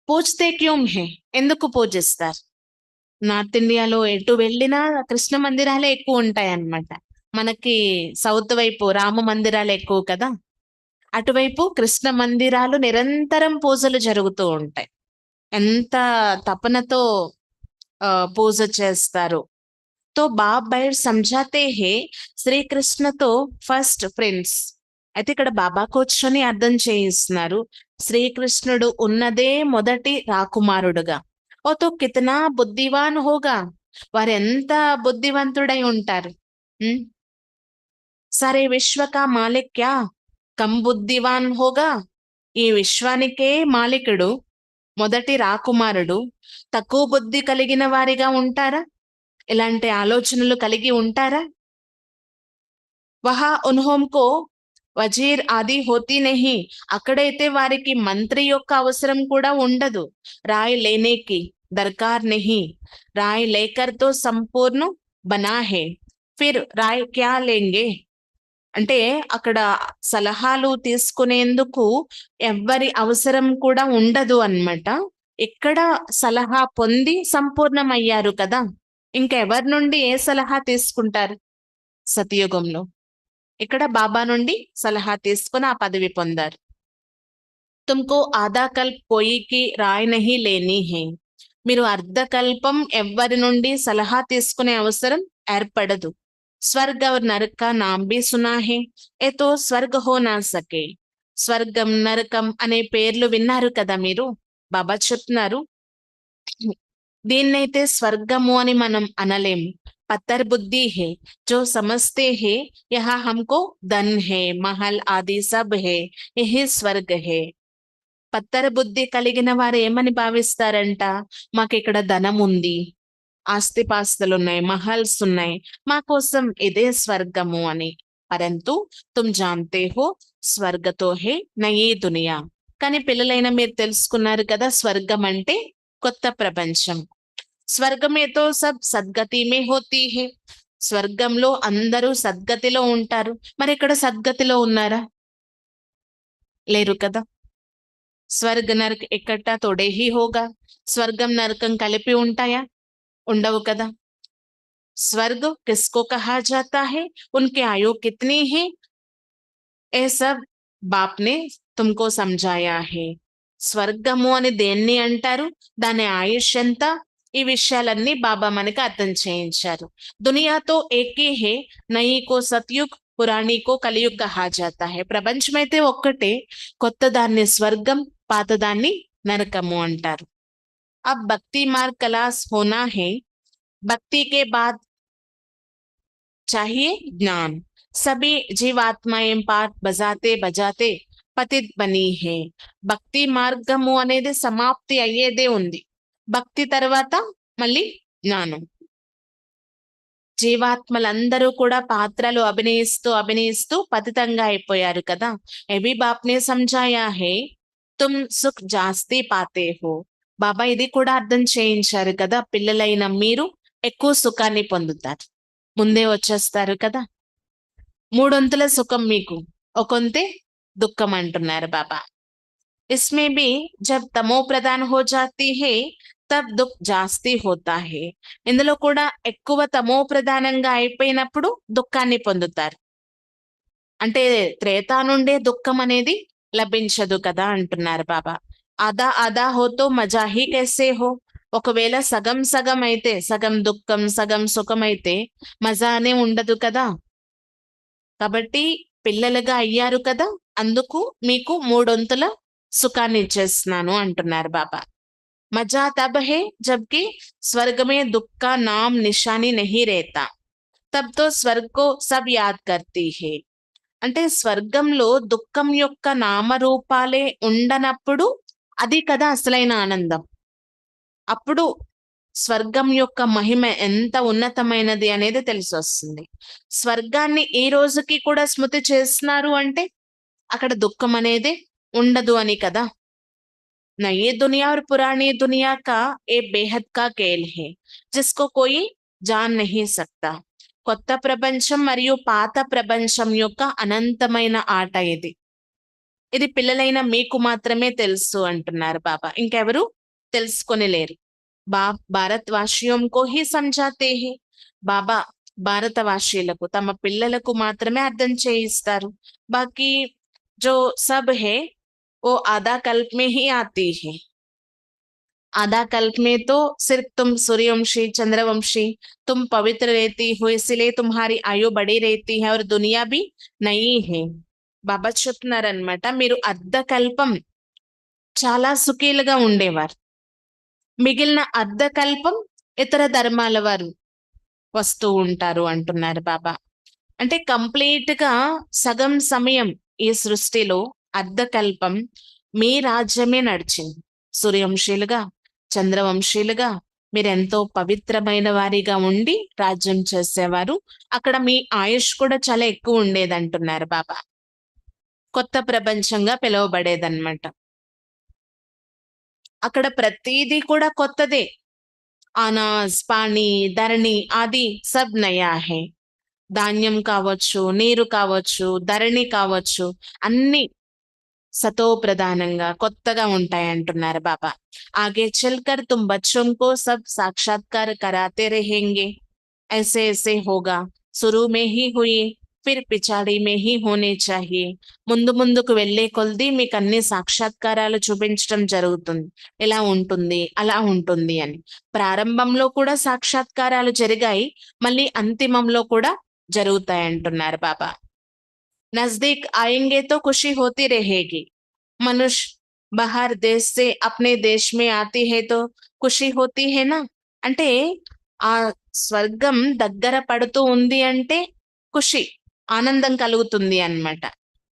పూజితే క్యూం హే, ఎందుకు పూజిస్తారు? నార్త్ ఇండియాలో ఎటు వెళ్ళినా కృష్ణ మందిరాలే ఎక్కువ ఉంటాయి అన్నమాట. మనకి సౌత్ వైపు రామ మందిరాలు ఎక్కువ కదా, అటువైపు కృష్ణ మందిరాలు నిరంతరం పూజలు జరుగుతూ ఉంటాయి. ఎంత తపనతో పూజ చేస్తారు. तो बाप బైర్ समझाते हैं శ్రీకృష్ణతో ఫస్ట్ ఫ్రెండ్స్. అయితే ఇక్కడ బాబా కూర్చొని అర్థం చేయిస్తున్నారు. శ్రీకృష్ణుడు ఉన్నదే మొదటి రాకుమారుడుగా. ఓ తో కితనా బుద్ధివాన్ హోగా, వారు ఎంత బుద్ధివంతుడై ఉంటారు. సరే విశ్వకా మాలిక్ క్యా కం బుద్ధివాన్ హోగా. ఈ విశ్వానికే మాలికుడు, మొదటి రాకుమారుడు, తక్కువ బుద్ధి కలిగిన వారిగా ఉంటారా? ఇలాంటి ఆలోచనలు కలిగి ఉంటారా? వహా ఉన్హోంకో వజీర్ ఆది హోతీ నహీ, అక్కడైతే వారికి మంత్రి యొక్క అవసరం కూడా ఉండదు. రాయ్ లేనేకి దర్కార్ నహీ, రాయ్ లేకర్ తో సంపూర్ణ బనా హే. ఫిర్ రాయ్ క్యా లేంగే అంటే అక్కడ సలహాలు తీసుకునేందుకు ఎవ్వరి అవసరం కూడా ఉండదు అన్నమాట. ఇక్కడ సలహా పొంది సంపూర్ణమయ్యారు కదా! ఇంకెవరి నుండి ఏ సలహా తీసుకుంటారు సతయుగంలో? ఇక్కడ బాబా నుండి సలహా తీసుకొని ఆ పదవి పొందారు. తుమ్కో ఆధా కల్ప్ కోయికి రాయ్ నహీ లేనీ హై. మీరు అర్ధకల్పం ఎవ్వరి నుండి సలహా తీసుకునే అవసరం ఏర్పడదు. స్వర్గ और नरक का नाम भी सुना है ఏ తో స్వర్గ హో నా సకే. స్వర్గం నరకం అనే పేర్లు విన్నారు కదా మీరు. బాబా చెప్తున్నారు దీన్నైతే స్వర్గము అని మనం అనలేం. పత్తర్ బుద్ధి హే జో సమస్తే హే యహా హమ్కో ధన్ హే మహల్ ఆది సబ్ హే యహీ స్వర్గ హే. పత్తర బుద్ధి కలిగిన వారు ఏమని భావిస్తారంట, మాకు ఇక్కడ ధనం ఉంది, ఆస్తిపాస్తులున్నాయి, మహల్స్ ఉన్నాయి, మా కోసం ఇదే స్వర్గము అని. పరంతు తుమ్ జాన్తే హో స్వర్గతో హే నయీ దునియా. కానీ పిల్లలైన మీరు తెలుసుకున్నారు కదా స్వర్గం అంటే కొత్త ప్రపంచం. స్వర్గమేతో సబ్ సద్గతి మే హోతీ హే. స్వర్గంలో అందరూ సద్గతిలో ఉంటారు. మరి ఇక్కడ సద్గతిలో ఉన్నారా? లేరు కదా. స్వర్గ నరక్ ఇక్కట్టా తోడే హీ హోగా. స్వర్గం నరకం కలిపి ఉంటాయా? ఉండవు కదా. स्वर्ग किसको कहा जाता है, उनकी आयु कितनी है, ये सब बाप ने तुमको समझाया है. స్వర్గము అని దేన్ని అంటారు, దాని ఆయుష్ ఎంత, ఈ విషయాలన్నీ బాబా మనకి అర్థం చేయించారు. దునియాతో ఏకే హే, నయీ కో సత్యుగ్, పురాణీ కో కలియుగ్ కహా జాతా హై. ప్రపంచమైతే ఒక్కటే, కొత్త దాన్ని స్వర్గం, పాతదాన్ని నరకము అంటారు. అబ్ భక్తి మార్గ్ కలాస్ హోనా హై. భక్తి కే బాద్ चाहिए ज्ञान. सभी జీవాత్మయం పాట్ బజాతే బజాతే పతిత్ బనీ హే. భక్తి మార్గము అనేది సమాప్తి అయ్యేదే ఉంది. భక్తి తర్వాత మళ్ళీ జ్ఞానం. జీవాత్మలందరూ కూడా పాత్రలు అభినయిస్తూ అభినయిస్తూ పతితంగా అయిపోయారు కదా. ఎవి బాప్నే సమझाया है तुम सुख जास्ती पाते हो. బాబా ఇది కూడా అర్థం చేయించారు కదా, పిల్లలైన మీరు ఎక్కువ సుఖాన్ని పొందుతారు, ముందే వచ్చేస్తారు కదా. మూడొంతుల సుఖం మీకు, ఒకంతే దుఃఖం అంటున్నారు బాబా. ఇస్మే భీ జబ్ తమో ప్రధాన్ హో జాతీ హే తబ్ దుఃఖ్ జాస్తి హోతా హే. ఇందులో కూడా ఎక్కువ తమో ప్రధానంగా అయిపోయినప్పుడు దుఃఖాన్ని పొందుతారు. అంటే త్రేతా నుండే దుఃఖం అనేది లభించదు కదా అంటున్నారు బాబా. ఆదా ఆదా హోతో మజా హీ कैसे हो. ఒకవేళ సగం సగం అయితే, సగం దుఃఖం సగం సుఖం అయితే మజానే ఉండదు కదా. కాబట్టి పిల్లలుగా అయ్యారు కదా, అందుకు మీకు మూడొంతుల సుఖాన్ని ఇచ్చేస్తున్నాను అంటున్నారు బాబా. మజా తబ్ హే జబ్కి స్వర్గమే దుఃఖ నామ్ నిషాని నహీ రేతా. తబ్ తో స్వర్గో సబ్ యాద్ కర్తీ హే. అంటే స్వర్గంలో దుఃఖం యొక్క నామరూపాలే ఉండనప్పుడు అది కదా అసలైన ఆనందం. అప్పుడు స్వర్గం యొక్క మహిమ ఎంత ఉన్నతమైనది అనేది తెలిసి వస్తుంది. స్వర్గాన్ని ఈ రోజుకి కూడా స్మృతి చేస్తున్నారు అంటే అక్కడ దుఃఖం అనేది ఉండదు అని కదా. నయీ దునియా और पुरानी दुनिया का ఏ బేహద్ కా ఖేల్ హే జిస్కో కోయి జాన్ నహీ సక్తా. కొత్త ప్రపంచం మరియు పాత ప్రపంచం యొక్క అనంతమైన ఆట ఇది. ఇది పిల్లలైన మీకు మాత్రమే తెలుసు అంటున్నారు బాబా, ఇంకెవరు తెలుసుకొని లేరు. భారతవాసియం కో హీ సమझाते हैं. బాబా భారతవాసీలకు, తమ పిల్లలకు మాత్రమే అర్థం చేయిస్తారు. బాకీ జో సబ్ హే वो आधा कल्प में ही आती है. आधा कल्प में तो सिर्फ तुम सूर्यवंशी चंद्रवंशी, तुम पवित्र रहती हो, इसलिए तुम्हारी आयु बड़ी रहती है और दुनिया भी नई है. బాబా చెప్తున్నారనమాట, మీరు అర్ధకల్పం చాలా సుఖీలుగా ఉండేవారు, మిగిలిన అర్ధకల్పం ఇతర ధర్మాల వారు వస్తూ ఉంటారు అంటున్నారు బాబా. అంటే కంప్లీట్ గా సగం సమయం ఈ సృష్టిలో అర్ధకల్పం మీ రాజ్యమే నడిచింది. సూర్యవంశీలుగా చంద్రవంశీలుగా మీరెంతో పవిత్రమైన వారిగా ఉండి రాజ్యం చేసేవారు. అక్కడ మీ ఆయుష్ కూడా చాలా ఎక్కువ ఉండేది అంటున్నారు బాబా. కొత్త ప్రపంచంగా పిలువబడేదన్నమాట. అక్కడ ప్రతిదీ కూడా కొత్తదే. అనాజ్ పానీ ధరణి ఆది సబ్ నయా హే. ధాన్యం కావచ్చు, నీరు కావచ్చు, ధరణి కావచ్చు, అన్ని సతో ప్రధానంగా కొత్తగా ఉంటాయంటున్నారు బాబా. ఆగే చల్కర్ తుమ్ బచ్చోं को सब साक्षात्कार कराते रहेंगे. ऐसे ऐसे होगा. शुरू में ही हुई, फिर పిచాడి में ही होने चाहिए. ముందు ముందుకు వెళ్ళే కొలది మీకు అన్ని సాక్షాత్కారాలు చూపించడం జరుగుతుంది. ఇలా ఉంటుంది, అలా ఉంటుంది అని. ప్రారంభంలో కూడా సాక్షాత్కారాలు జరిగాయి, మళ్ళీ అంతిమంలో కూడా జరుగుతాయి అంటున్నారు బాబా. नजदीक आएंगे तो खुशी होती रहेगी. मनुष्य बाहर देश से अपने देश में आती है तो ఖుషి హోతీ హేనా. అంటే ఆ స్వర్గం దగ్గర పడుతూ ఉంది అంటే ఖుషి, ఆనందం కలుగుతుంది అన్నమాట.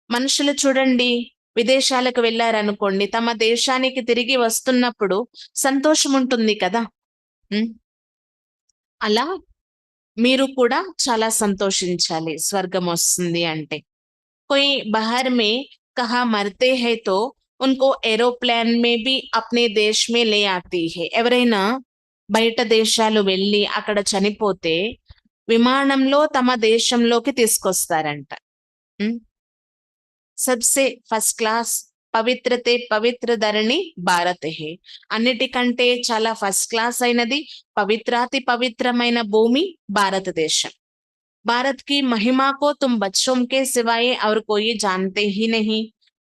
మనుషులు చూడండి, విదేశాలకు వెళ్ళారనుకోండి, తమ దేశానికి తిరిగి వస్తున్నప్పుడు సంతోషం ఉంటుంది కదా. అలా మీరు కూడా చాలా సంతోషించాలి స్వర్గం వస్తుంది అంటే. कोई बाहर में कहा मरते हैं तो उनको एरोप्लेन में भी अपने देश में ले आती है. ఎవరైనా బయట దేశాలు వెళ్ళి అక్కడ చనిపోతే విమానంలో తమ దేశంలోకి తీసుకొస్తారంట. సబ్సే ఫస్ట్ క్లాస్ పవిత్రతే పవిత్ర ధరణి భారత్ హే. అన్నిటికంటే చాలా ఫస్ట్ క్లాస్ అయినది, పవిత్రాతి పవిత్రమైన భూమి భారతదేశం. भारत की महिमा को तुम बच्चों के सिवाय और कोई जानते ही नहीं.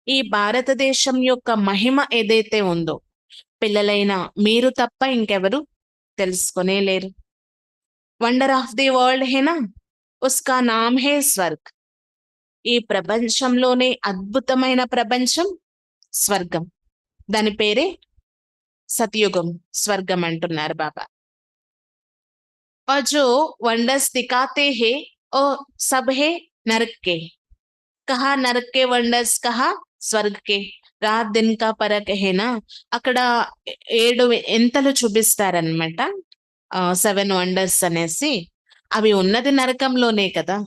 ఈ భారతదేశం యొక్క మహిమ ఏదైతే ఉందో పిల్లలైన మీరు తప్ప ఇంకెవరు తెలుసుకునే లేరు. వండర్ ఆఫ్ ది వరల్డ్ హేనా, ఉస్కా నామ్ హే స్వర్గ్. ఈ ప్రపంచంలోనే అద్భుతమైన ప్రపంచం స్వర్గం, దాని పేరే సతయుగం, స్వర్గం అంటున్నారు బాబా. और जो वंडर्स दिखाते हैं ओ सब है नरक के. कहा नरक के वंडर्स, कहा స్వర్గ్ కే. రాత్ దిన్ కా పరక్ హేనా. అక్కడ 7 ఎంతలు చూపిస్తారనమాట, 7 వండర్స్ అనేసి. అవి ఉన్నది నరకంలోనే కదా.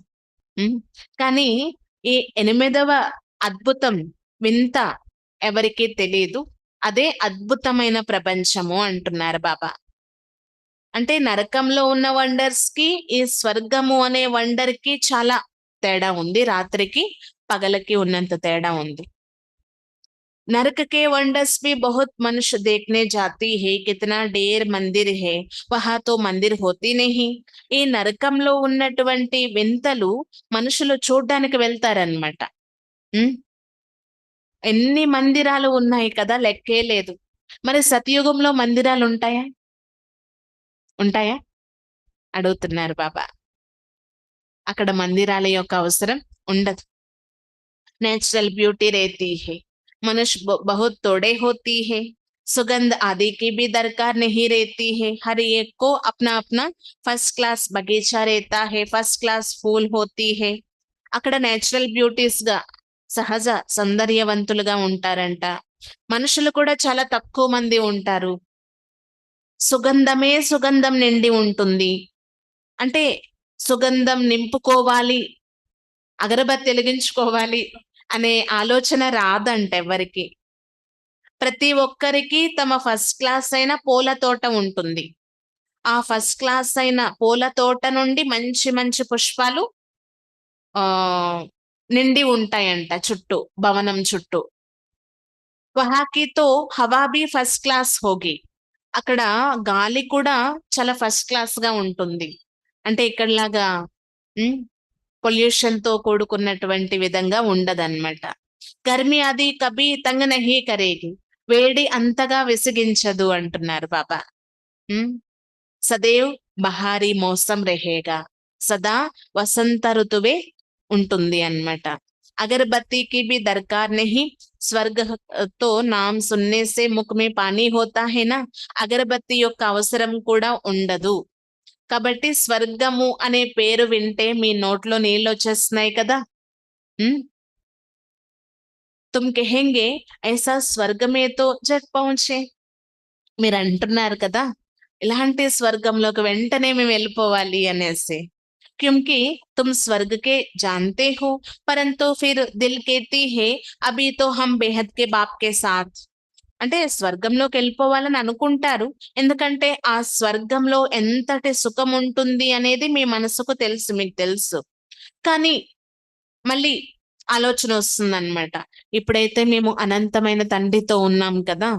కానీ ఈ 8వ అద్భుతం వింత ఎవరికీ తెలియదు, అదే అద్భుతమైన ప్రపంచము అంటున్నారు బాబా. అంటే నరకంలో ఉన్న వండర్స్ కి ఈ స్వర్గము అనే వండర్ కి చాలా తేడా ఉంది. రాత్రికి పగలకి ఉన్నంత తేడా ఉంది. नरक के वंडर्स भी बहुत मनुष्य देखने जाती है. कितना ढेर मंदिर है, वहां तो मंदिर होती नहीं. ఈ నరకంలో ఉన్నటువంటి వింతలు మనుషులు చూడ్డానికి వెళ్తారనమాట. ఎన్ని మందిరాలు ఉన్నాయి కదా, లెక్కే లేదు. మరి సతయుగంలో మందిరాలు ఉంటాయా? ఉంటాయా అడుగుతున్నారు బాబా. అక్కడ మందిరాల యొక్క అవసరం ఉండదు. नेचुरल ब्यूटी रहती है. मनुष्य बहुत थोड़े होती है. सुगंध आदि की भी दरकार नहीं रहती है. हर एक को अपना अपना फर्स्ट क्लास बगीचा रहता है, फर्स्ट क्लास फूल होती है. అక్కడ నేచురల్ బ్యూటీస్ గా సహజ సౌందర్యవంతులుగా ఉంటారంట. మనుషులు కూడా చాలా తక్కువ మంది ఉంటారు. సుగంధమే సుగంధం నిండి ఉంటుంది. అంటే సుగంధం నింపుకోవాలి, అగరబత్తి వెలిగించుకోవాలి అనే ఆలోచన రాదంట ఎవరికి. ప్రతి ఒక్కరికి తమ ఫస్ట్ క్లాస్ అయిన పూల తోట ఉంటుంది. ఆ ఫస్ట్ క్లాస్ అయిన పూల తోట నుండి మంచి మంచి పుష్పాలు నిండి ఉంటాయంట చుట్టూ, భవనం చుట్టూ. వహాకి తో హవా బి ఫస్ట్ క్లాస్ హోగి. అక్కడ గాలి కూడా చాలా ఫస్ట్ క్లాస్ గా ఉంటుంది. అంటే ఇక్కడలాగా పొల్యూషన్ తో కూడుకున్నటువంటి విధంగా ఉండదన్నమాట. గర్మి అది కభీ తంగ్ నహీ కరేగి. వేడి అంతగా విసిగించదు అంటున్నారు బాబా. సదేవ్ బహారీ మౌసం రహేగా. సదా వసంత ఋతువే ఉంటుంది అన్నమాట. अगरबत्ती की भी दरकार नहीं. स्वर्ग तो नाम सुनने से मुख में पानी होता है ना. అగరబత్తి యొక్క అవసరం కూడా ఉండదు. కాబట్టి స్వర్గము అనే పేరు వింటే మీ నోట్లో నీళ్ళు వచ్చేస్తున్నాయి కదా. तुम कहेंगे ऐसा स्वर्ग में तो जग पहुंचे. మీరు అంటున్నారు కదా, ఇలాంటి స్వర్గంలోకి వెంటనే మేము వెళ్ళిపోవాలి అనేసి. क्योंकि तुम स्वर्ग के जानते हो, परंतु फिर दिल कहती है अभी तो हम बेहद के बाप के साथ. అంటే స్వర్గంలోకి వెళ్ళిపోవాలని అనుకుంటారు. ఎందుకంటే ఆ స్వర్గంలో ఎంతటి సుఖం ఉంటుంది అనేది మీ మనసుకు తెలుసు, మీకు తెలుసు. కానీ మళ్ళీ ఆలోచన వస్తుందన్నమాట. ఇప్పుడైతే మేము అనంతమైన తండ్రితో ఉన్నాం కదా!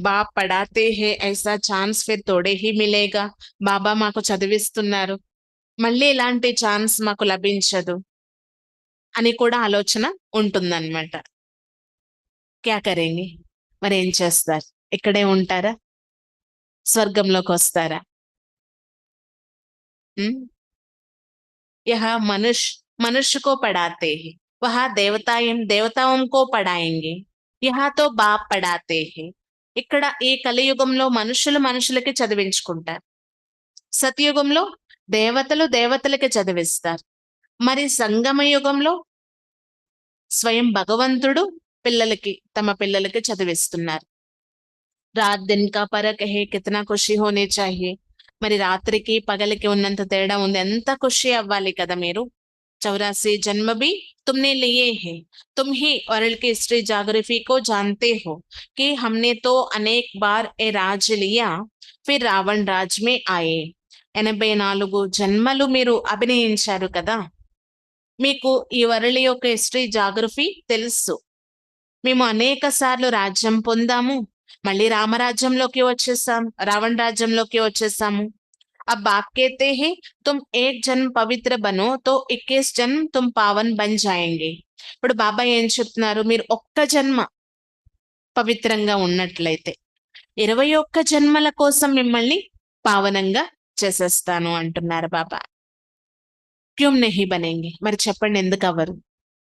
బాప్ పడాతే హే ఐసా ఛాన్స్ ఫిర్ తోడే హీ మిలేగా. బాబా మాకు చదివిస్తున్నారు. మళ్ళీ ఇలాంటి ఛాన్స్ మాకు లభించదు అని కూడా ఆలోచన ఉంటుందన్నమాట. క్యా కరేంగే? మరేం చేస్తారు? ఇక్కడే ఉంటారా? స్వర్గంలోకొస్తారా? హ్మ్. यहाँ मनुष्य को पढ़ाते हैं, वहाँ देवताओं को पढ़ाएंगे, यहाँ तो बाप పడాతే హే. ఇక్కడ ఈ కలియుగంలో మనుషులు మనుషులకి చదివించుకుంటారు. సతయుగంలో దేవతలు దేవతలకి చదివిస్తారు. మరి సంగమ యుగంలో స్వయం భగవంతుడు తమ పిల్లలకి చదివిస్తున్నారు. రాత్ దిన్ కా ఫరక్ హే కితనా ఖుషి హోనీ చాహియే. మరి రాత్రికి పగలికి ఉన్నంత తేడా ఉంది. ఎంత ఖుషి అవ్వాలి కదా మీరు. 84 जन्म भी तुमने लिए हैं। तुम ही वर्ल्ड की हिस्ट्री ज्योग्राफी को जानते हो कि हमने तो अनेक बार ये राज लिया, फिर రావణ్ రాజ్ మే ఆయే. 84 జన్మలు మీరు అభినయించారు కదా. మీకు ఈ వరల్డ్ యొక్క హిస్టరీ జాగ్రఫీ తెలుసు. మేము అనేక సార్లు రాజ్యం పొందాము. మళ్ళీ రామరాజ్యంలోకి వచ్చేసాం. రావణ్ రాజ్యంలోకి వచ్చేసాము. अब बाप कहते हैं तुम एक जन्म पवित्र बनो तो 21 जन्म तुम पावन बन जाएंगे. ఇప్పుడు బాబా ఏం చెప్తున్నారు, మీరు ఒక్క జన్మ పవిత్రంగా ఉన్నట్లయితే 21 జన్మల కోసం మిమ్మల్ని పావనంగా చేసేస్తాను అంటున్నారు బాబా. క్యూమ్ నెహి బనేంగే? మరి చెప్పండి ఎందుకు అవ్వరు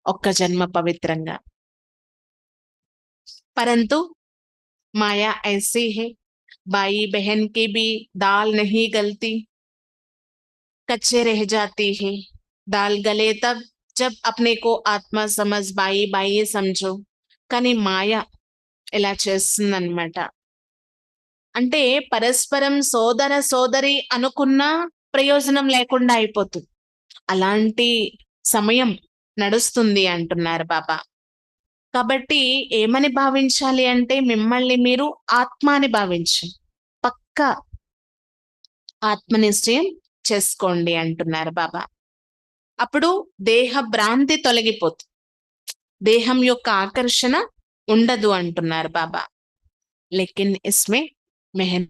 ఒక్క జన్మ పవిత్రంగా? परंतु माया ऐसी है, भाई बहन की भी दाल नहीं गलती, कच्चे रह जाती है. दाल गले तब जब अपने को आत्मा समझ బాయి బాయి समझो. కానీ మాయ ఇలా చేస్తుందన్నమాట. అంటే పరస్పరం సోదర సోదరి అనుకున్నా ప్రయోజనం లేకుండా అయిపోతుంది. అలాంటి సమయం నడుస్తుంది అంటున్నారు బాబా. కాబట్టి ఏమని భావించాలి అంటే మిమ్మల్ని మీరు ఆత్మ అని భావించండి. పక్కా ఆత్మనిశ్చయం చేసుకోండి అంటున్నారు బాబా. అప్పుడు దేహ భ్రాంతి తొలగిపోతుంది. దేహం యొక్క ఆకర్షణ ఉండదు అంటున్నారు బాబా. లేకిన్ ఇస్మే మెహన్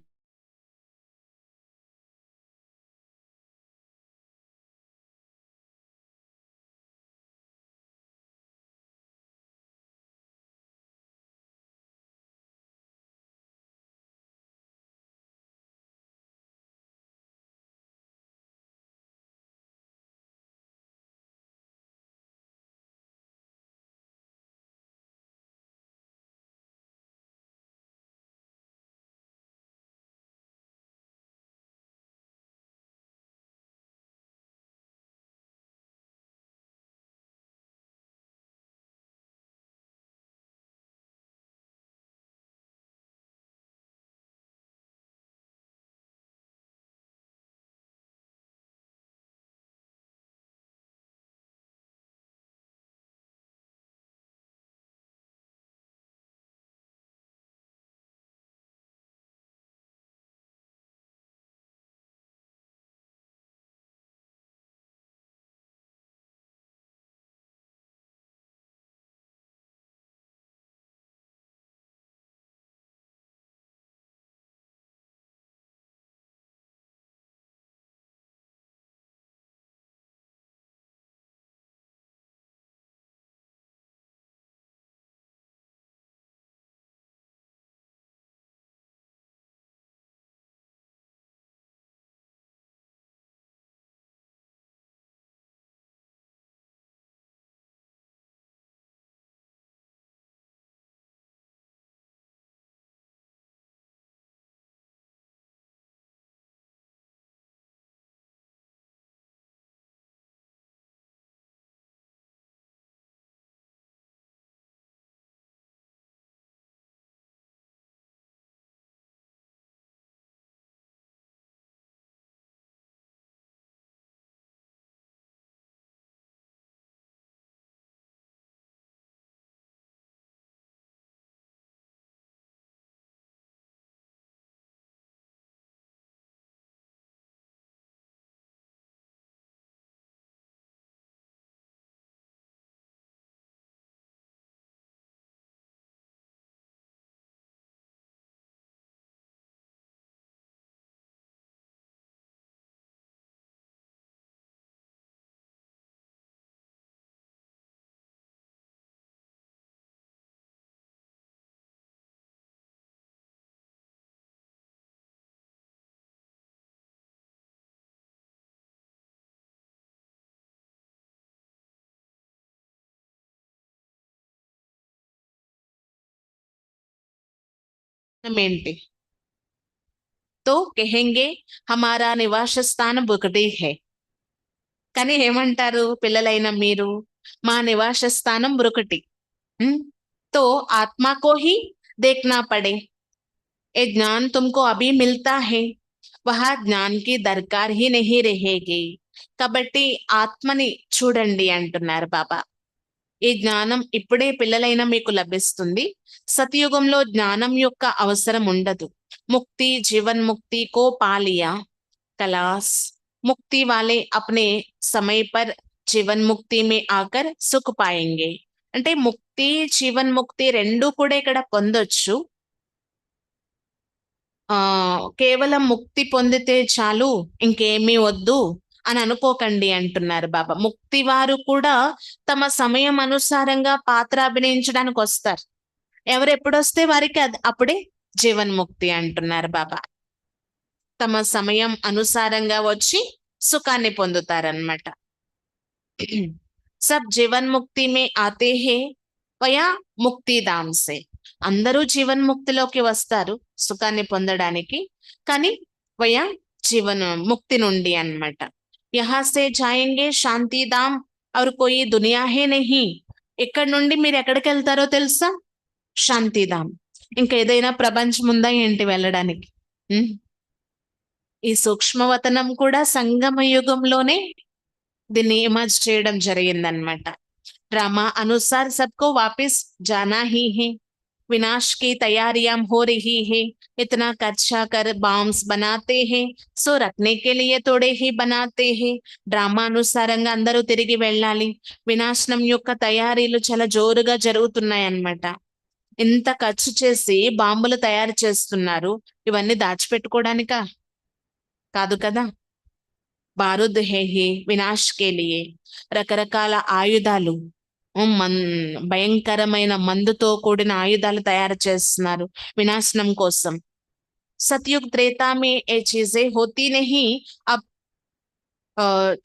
ఏంటి తో కెహెంగే హమారా నివాస స్థానం ఒకటి హే. కానీ ఏమంటారు పిల్లలైన మీరు? మా నివాస స్థానం ఒకటి. तो आत्मा को ही देखना पड़े. ये ज्ञान तुमको अभी मिलता है, वह ज्ञान की दरकार ही नहीं रहेगी. కాబట్టి ఆత్మని చూడండి అంటున్నారు బాబా. ఈ జ్ఞానం ఇప్పుడే పిల్లలైన మీకు లభిస్తుంది. సతయుగంలో జ్ఞానం యొక్క అవసరం ఉండదు. ముక్తి జీవన్ ముక్తి కో పాలియా कलास. मुक्ति वाले अपने समय पर जीवन मुक्ति में आकर सुख पाएंगे. అంటే ముక్తి జీవన్ ముక్తి రెండు కూడా ఇక్కడ పొందొచ్చు. కేవలం ముక్తి పొందితే చాలు ఇంకేమీ వద్దు అని అనుకోకండి అంటున్నారు బాబా. ముక్తి వారు కూడా తమ సమయం అనుసారంగా పాత్ర అభినయించడానికి వస్తారు. ఎవరు ఎప్పుడొస్తే వారికి అప్పుడే జీవన్ముక్తి అంటున్నారు బాబా. తమ సమయం అనుసారంగా వచ్చి సుఖాన్ని పొందుతారన్నమాట. సబ్ జీవన్ ముక్తి మే ఆతే హే వయా ముక్తిధామ్ సే. అందరూ జీవన్ముక్తిలోకి వస్తారు సుఖాన్ని పొందడానికి, కానీ వయా జీవన్ ముక్తి నుండి అన్నమాట. యహా సే జాయేంగే శాంతిధామ్ और कोई दुनिया है नहीं. ఇక్కడ నుండి మీరు ఎక్కడికి వెళ్తారో తెలుసా? శాంతిధామ్. ఇంకా ఏదైనా ప్రపంచం ఉందా ఏంటి వెళ్ళడానికి? ఈ సూక్ష్మవతనం కూడా సంగమ యుగంలోనే దీన్ని ఇమర్జ్ చేయడం జరిగిందనమాట. డ్రామా అనుసార్ సబ్కో వాపిస్ జానా హీ హే. विनाश की तैयारियां हो रही है. इतना खर्चा कर बॉम्ब्स बनाते हैं, सो रखने के लिए थोड़े ही बनाते हैं. డ్రామా అనుసారంగా అందరూ తిరిగి వెళ్ళాలి. వినాశనం యొక్క తయారీలు చాలా జోరుగా జరుగుతున్నాయి అన్నమాట. ఇంత ఖర్చు చేసి బాంబులు తయారు చేస్తున్నారు. ఇవన్నీ దాచిపెట్టుకోవడానికా? కాదు కదా. బారూద్ హే హే వినాశ్ కే లియే. రకరకాల ఆయుధాలు, భయంకరమైన మందుతో కూడిన ఆయుధాలు తయారు చేస్తున్నారు వినాశనం కోసం. సత్యుగ్ త్రేతా మే ఏ చీజే హోతీ నహీ. అబ్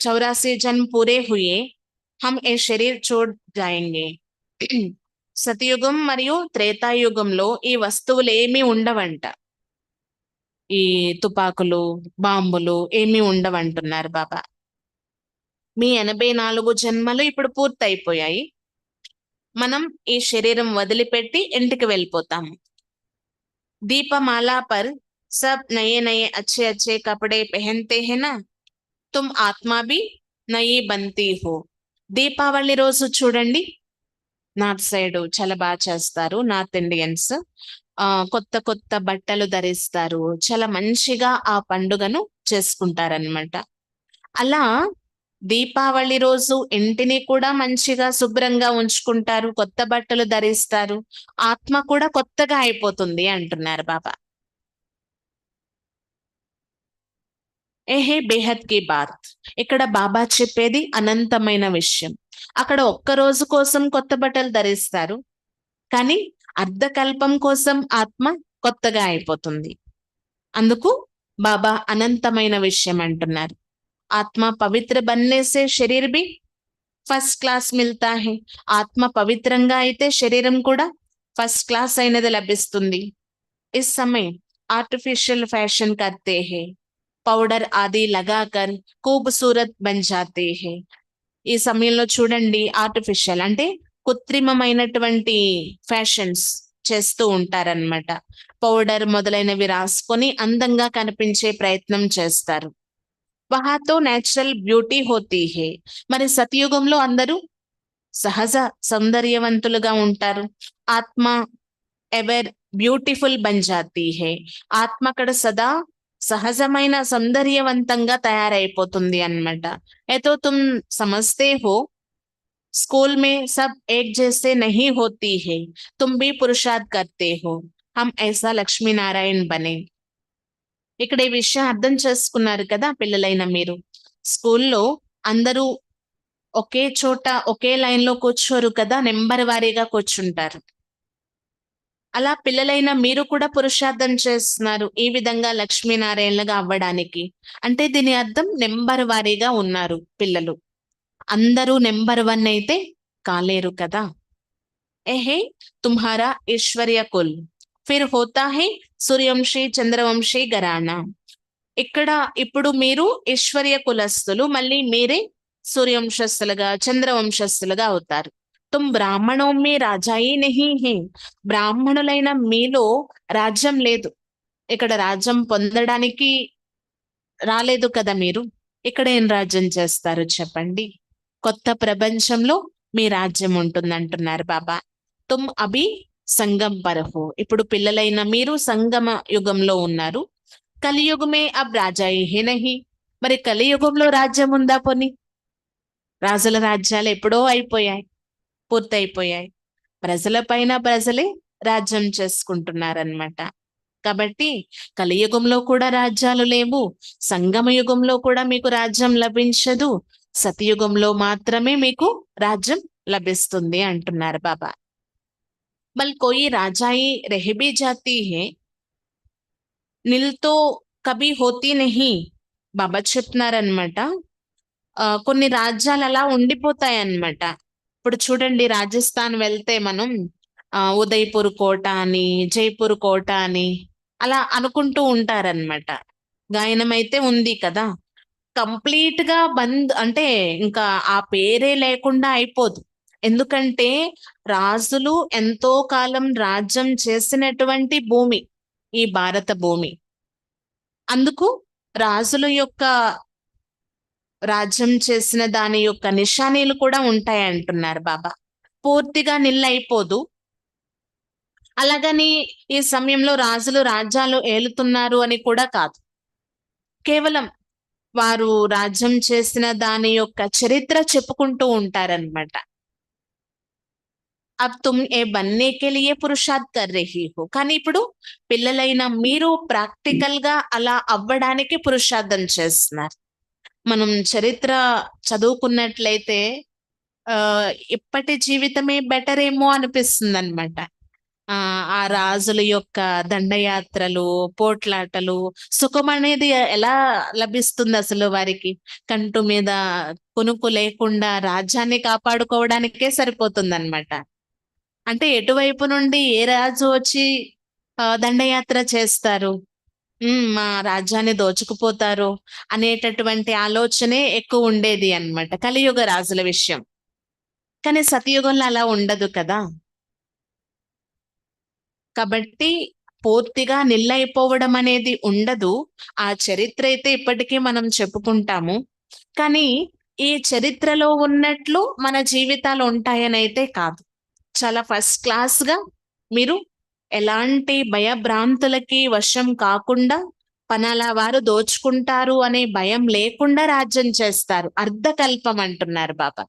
84 జన్మ పూరే హుయే హమ్ ఏ శరీర్ చోడ్ జాయేంగే. సతయుగం మరియు త్రేతాయుగంలో ఈ వస్తువులు ఏమీ ఉండవంట. ఈ తుపాకులు బాంబులు ఏమీ ఉండవంటున్నారు బాబా. మీ 84 జన్మలు ఇప్పుడు పూర్తయిపోయాయి. మనం ఈ శరీరం వదిలిపెట్టి ఇంటికి వెళ్ళిపోతాము. దీపమాలా పర్ సబ్ నయే నయే అచ్చే అచ్చే కపడే పెహన్తే హే నా, తుమ్ ఆత్మా భీ నయీ బంతీ హో. దీపావళి రోజు చూడండి, నార్త్ సైడ్ చాలా బాగా చేస్తారు నార్త్ ఇండియన్స్. కొత్త కొత్త బట్టలు ధరిస్తారు, చాలా మంచిగా ఆ పండుగను చేసుకుంటారనమాట. అలా దీపావళి రోజు ఇంటిని కూడా మంచిగా శుభ్రంగా ఉంచుకుంటారు, కొత్త బట్టలు ధరిస్తారు, ఆత్మ కూడా కొత్తగా అయిపోతుంది అంటున్నారు బాబా. ఏహే బేహద్ కి బాత్. ఇక్కడ బాబా చెప్పేది అనంతమైన విషయం. అక్కడ ఒక్క రోజు కోసం కొత్త బట్టలు ధరిస్తారు, కానీ అర్ధకల్పం కోసం ఆత్మ కొత్తగా అయిపోతుంది. అందుకు బాబా అనంతమైన విషయం అంటున్నారు. आत्मा पवित्र बनने से शरीर भी ఫస్ట్ క్లాస్ మిల్తా హే. ఆత్మ పవిత్రంగా అయితే శరీరం కూడా ఫస్ట్ క్లాస్ అయినది లభిస్తుంది. इस समय आर्टिफिशियल फैशन करते हैं, పౌడర్ ఆది లగాకర్ ఖూబ్సూరత్ బన్ జాతే హే. ఈ సమయంలో చూడండి, ఆర్టిఫిషియల్ అంటే కృత్రిమమైనటువంటి ఫ్యాషన్స్ చేస్తూ ఉంటారన్నమాట. పౌడర్ మొదలైనవి రాసుకొని అందంగా కనిపించే ప్రయత్నం చేస్తారు. వహాతో నేచురల్ బ్యూటీ హోతీ హే. మరి సతయుగంలో అందరూ సహజ సౌందర్యవంతులుగా ఉంటారు. ఆత్మ ఎవర్ బ్యూటిఫుల్ బన్ జాతీ హే. ఆత్మ అక్కడ సదా సహజమైన సౌందర్యవంతంగా తయారైపోతుంది అన్నమాట. ఏతో తుమ్ సమజ్తే హో స్కూల్ మే సబ్ ఏక్ జైసే నహీ హోతీ హే, తుమ్ భీ పురుషార్థ్ కర్తే హో, హమ్ ఐసా లక్ష్మీనారాయణ బనే. ఇక్కడ ఈ విషయం అర్థం చేసుకున్నారు కదా పిల్లలైన మీరు. స్కూల్లో అందరూ ఒకే చోట ఒకే లైన్ లో కూర్చోరు కదా, నెంబర్ వారీగా కూర్చుంటారు. అలా పిల్లలైన మీరు కూడా పురుషార్థం చేస్తున్నారు ఈ విధంగా లక్ష్మీనారాయణలుగా అవ్వడానికి. అంటే దీని అర్థం నెంబర్ వారీగా ఉన్నారు పిల్లలు. అందరూ నెంబర్ 1 అయితే కాలేరు కదా. ఏహే తుమ్హారా ఈశ్వర్య కుల్. ఫిర్ హోతా హై సూర్యవంశీ చంద్రవంశీ ఘరానా. ఇక్కడ ఇప్పుడు మీరు ఈశ్వర్య కులస్తులు, మళ్ళీ మీరే సూర్యవంశస్థులుగా చంద్రవంశస్థులుగా అవుతారు. తుమ్ బ్రాహ్మణో మే రాజాయి నహీ హే. బ్రాహ్మణులైన మీలో రాజ్యం లేదు. ఇక్కడ రాజ్యం పొందడానికి రాలేదు కదా మీరు. ఇక్కడ ఏం రాజ్యం చేస్తారు చెప్పండి. కొత్త ప్రపంచంలో మీ రాజ్యం ఉంటుంది అంటున్నారు బాబా. తుమ్ అభి సంగం పరహో. ఇప్పుడు పిల్లలైన మీరు సంగమ యుగంలో ఉన్నారు. కలియుగమే అబ్ రాజాయి హే నహి. మరి కలియుగంలో రాజ్యం ఉందా పోని? రాజుల రాజ్యాలు ఎప్పుడో అయిపోయాయి, పూర్తయిపోయాయి. ప్రజల పైన ప్రజలే రాజ్యం చేసుకుంటున్నారన్నమాట. కాబట్టి కలియుగంలో కూడా రాజ్యాలు లేవు, సంగమ యుగంలో కూడా మీకు రాజ్యం లభించదు, సతయుగంలో మాత్రమే మీకు రాజ్యం లభిస్తుంది అంటున్నారు బాబా. బల్ కోయి రాజాయి రెహబీ జాతీ హే, నిల్తో కభీ హోతీ నహీ. బాబా చెప్తున్నారనమాట. కొన్ని రాజ్యాలు అలా ఉండిపోతాయి అన్నమాట. ఇప్పుడు చూడండి, రాజస్థాన్ వెళ్తే మనం ఉదయ్పూర్ కోట అని, జైపూర్ కోట అని అలా అనుకుంటూ ఉంటారన్నమాట. గాయనం అయితే ఉంది కదా. కంప్లీట్ గా బంద్ అంటే ఇంకా ఆ పేరే లేకుండా అయిపోదు. ఎందుకంటే రాజులు ఎంతో కాలం రాజ్యం చేసినటువంటి భూమి ఈ భారత భూమి. అందుకు రాజుల యొక్క రాజ్యం చేసిన దాని యొక్క నిశానీలు కూడా ఉంటాయి అంటున్నారు బాబా. పూర్తిగా నిల్లైపోదు. అలాగని ఈ సమయంలో రాజులు రాజ్యాలు ఏలుతున్నారు అని కూడా కాదు. కేవలం వారు రాజ్యం చేసిన దాని యొక్క చరిత్ర చెప్పుకుంటూ ఉంటారన్నమాట. అబ్ తుమ్ ఏ బన్నే కే లియే పురుషార్థ్ కర్ రహీ హో. కానీ ఇప్పుడు పిల్లలైన మీరు ప్రాక్టికల్ గా అలా అవ్వడానికి పురుషార్థం చేస్తున్నారు. మనం చరిత్ర చదువుకున్నట్లయితే ఆ ఇప్పటి జీవితమే బెటర్ ఏమో అనిపిస్తుంది అనమాట. ఆ రాజుల యొక్క దండయాత్రలు, పోట్లాటలు, సుఖం అనేది ఎలా లభిస్తుంది అసలు వారికి? కంటు మీద కునుకు లేకుండా రాజ్యాన్ని కాపాడుకోవడానికే సరిపోతుంది అనమాట. అంటే ఎటువైపు నుండి ఏ రాజు వచ్చి దండయాత్ర చేస్తారు, మా రాజ్యాన్ని దోచుకుపోతారు అనేటటువంటి ఆలోచనే ఎక్కువ ఉండేది అన్నమాట కలియుగ రాజుల విషయం. కానీ సతయుగంలో అలా ఉండదు కదా. కాబట్టి పూర్తిగా నిల్లైపోవడం అనేది ఉండదు. ఆ చరిత్ర అయితే ఇప్పటికీ మనం చెప్పుకుంటాము. కానీ ఈ చరిత్రలో ఉన్నట్లు మన జీవితాలు ఉంటాయని అయితే కాదు. చాలా ఫస్ట్ క్లాస్ గా మీరు ఎలాంటి భయభ్రాంతులకి వశం కాకుండా, పనాలా వారు దోచుకుంటారు అనే భయం లేకుండా రాజ్యం చేస్తారు. అర్ధకల్పం అంటున్నారు బాబా.